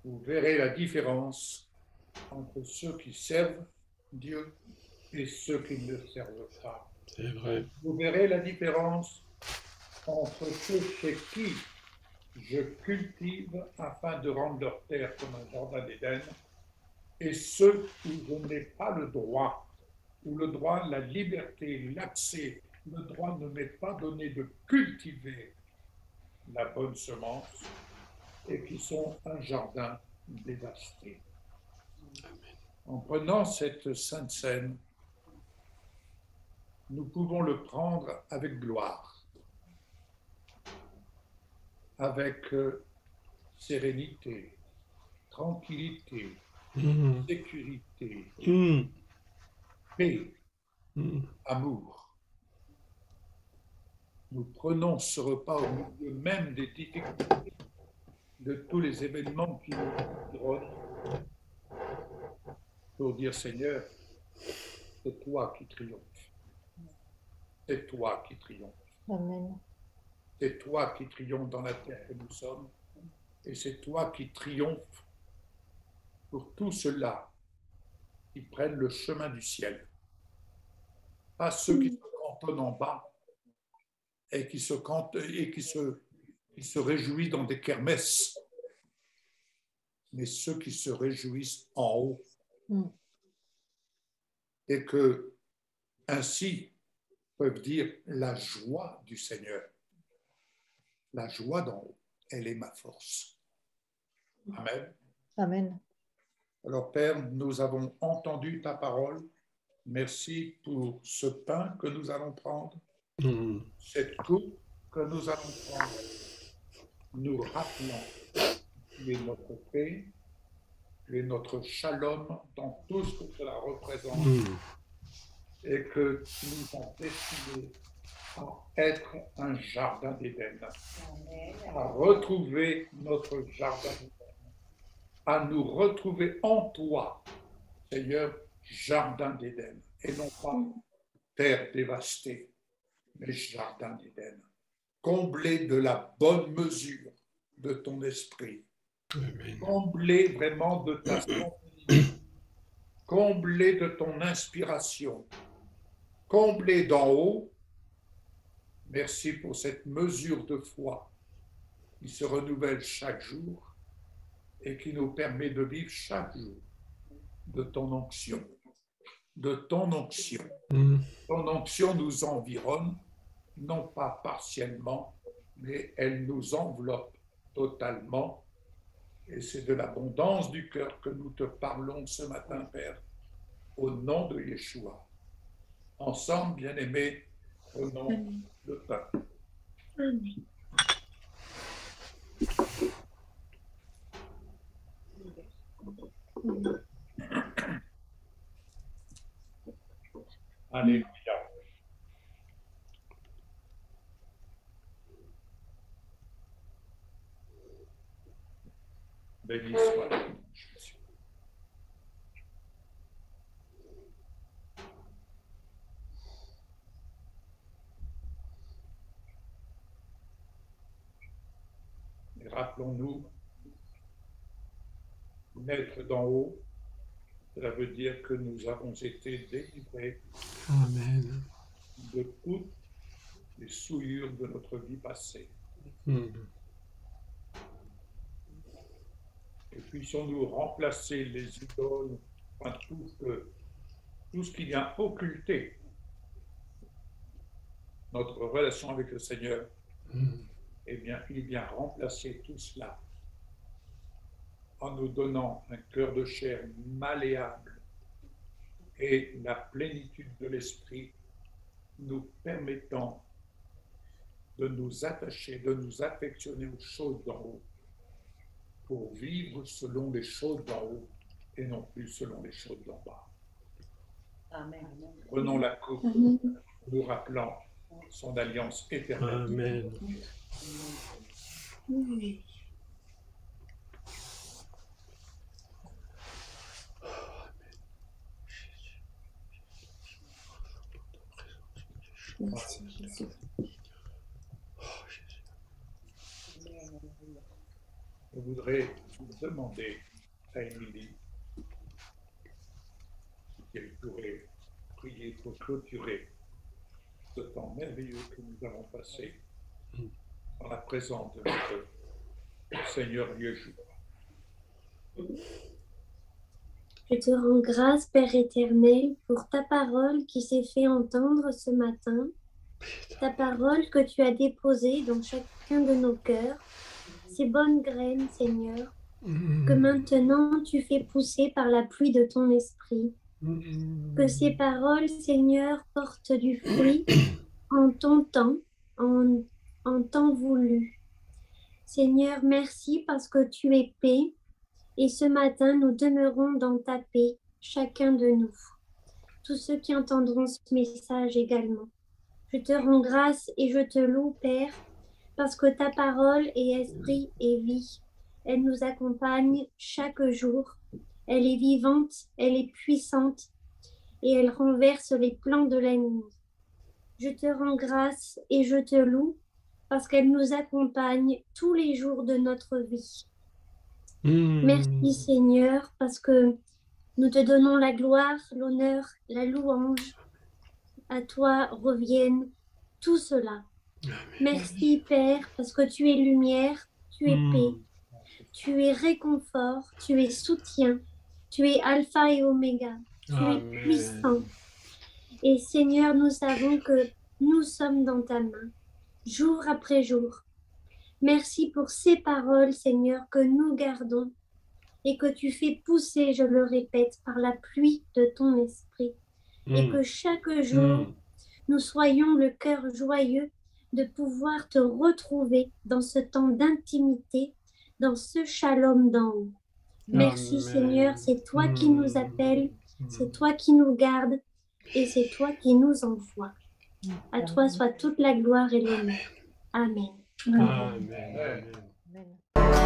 vous verrez la différence entre ceux qui servent Dieu et ceux qui ne le servent pas. C'est vrai. Vous verrez la différence entre ceux chez qui je cultive afin de rendre leur terre comme un jardin d'Éden et ceux où je n'ai pas le droit, où le droit, la liberté, l'accès, le droit ne m'est pas donné de cultiver la bonne semence et qui sont un jardin dévasté. En prenant cette sainte scène, nous pouvons le prendre avec gloire, avec sérénité, tranquillité, sécurité, paix, amour. Nous prenons ce repas au milieu même des difficultés, de tous les événements qui nous environnent, pour dire, Seigneur, c'est toi qui triomphes. C'est toi qui triomphes. Amen. C'est toi qui triomphes dans la terre que nous sommes. Et c'est toi qui triomphes pour tous ceux-là qui prennent le chemin du ciel. Pas ceux qui se cantonnent en bas et qui se réjouissent dans des kermesses, mais ceux qui se réjouissent en haut. Et que ainsi peuvent dire la joie du Seigneur. La joie d'en haut, elle est ma force. Amen. Amen. Alors Père, nous avons entendu ta parole. Merci pour ce pain que nous allons prendre, cette coupe que nous allons prendre. Nous rappelons tu es notre paix, tu es notre shalom dans tout ce que cela représente et que tu nous as destinés à être un jardin d'Éden, à retrouver notre jardin d'Éden, à nous retrouver en toi, Seigneur, jardin d'Éden, et non pas terre dévastée, mais jardin d'Éden, comblé de la bonne mesure de ton esprit, comblé vraiment de ta sensibilité, comblé de ton inspiration, comblé d'en haut. Merci pour cette mesure de foi qui se renouvelle chaque jour et qui nous permet de vivre chaque jour de ton onction. De ton onction. Ton onction nous environne, non pas partiellement, mais elle nous enveloppe totalement. Et c'est de l'abondance du cœur que nous te parlons ce matin, Père, au nom de Yeshua. Ensemble, bien-aimés, prenons le pain. Alléluia. Béni soit le nom de Jésus. Et rappelons-nous, naître d'en haut, cela veut dire que nous avons été délivrés Amen. de toutes les souillures de notre vie passée. Et puissions-nous remplacer les idoles, enfin, tout ce qu'il y a occulté notre relation avec le Seigneur, eh bien, il vient remplacer tout cela en nous donnant un cœur de chair malléable et la plénitude de l'esprit nous permettant de nous attacher, de nous affectionner aux choses d'en haut pour vivre selon les choses d'en haut et non plus selon les choses d'en bas. Amen. Prenons la coupe, nous rappelant son alliance éternelle. Amen. Merci Jésus. Je voudrais demander à Émilie si elle pourrait prier pour clôturer ce temps merveilleux que nous avons passé dans la présence de notre Seigneur Dieu. Je te rends grâce, Père éternel, pour ta parole qui s'est fait entendre ce matin, ta parole que tu as déposée dans chacun de nos cœurs, ces bonnes graines, Seigneur, que maintenant tu fais pousser par la pluie de ton esprit. Que ces paroles, Seigneur, portent du fruit en ton temps, en temps voulu. Seigneur, merci parce que tu es paix. Et ce matin, nous demeurons dans ta paix, chacun de nous. Tous ceux qui entendront ce message également. Je te rends grâce et je te loue, Père, parce que ta parole est esprit et vie. Elle nous accompagne chaque jour. Elle est vivante, elle est puissante et elle renverse les plans de l'ennemi. Je te rends grâce et je te loue parce qu'elle nous accompagne tous les jours de notre vie. Merci Seigneur, parce que nous te donnons la gloire, l'honneur, la louange. À toi reviennent tout cela. Merci Père, parce que tu es lumière, tu es paix, tu es réconfort, tu es soutien, tu es alpha et oméga, tu es puissant. Et Seigneur, nous savons que nous sommes dans ta main, jour après jour. Merci pour ces paroles, Seigneur, que nous gardons et que tu fais pousser, je le répète, par la pluie de ton esprit. Et que chaque jour, nous soyons le cœur joyeux de pouvoir te retrouver dans ce temps d'intimité, dans ce shalom d'en haut. Merci Seigneur, c'est toi qui nous appelles, c'est toi qui nous gardes et c'est toi qui nous envoies. À toi soit toute la gloire et l'honneur. Amen. Amen. Amen.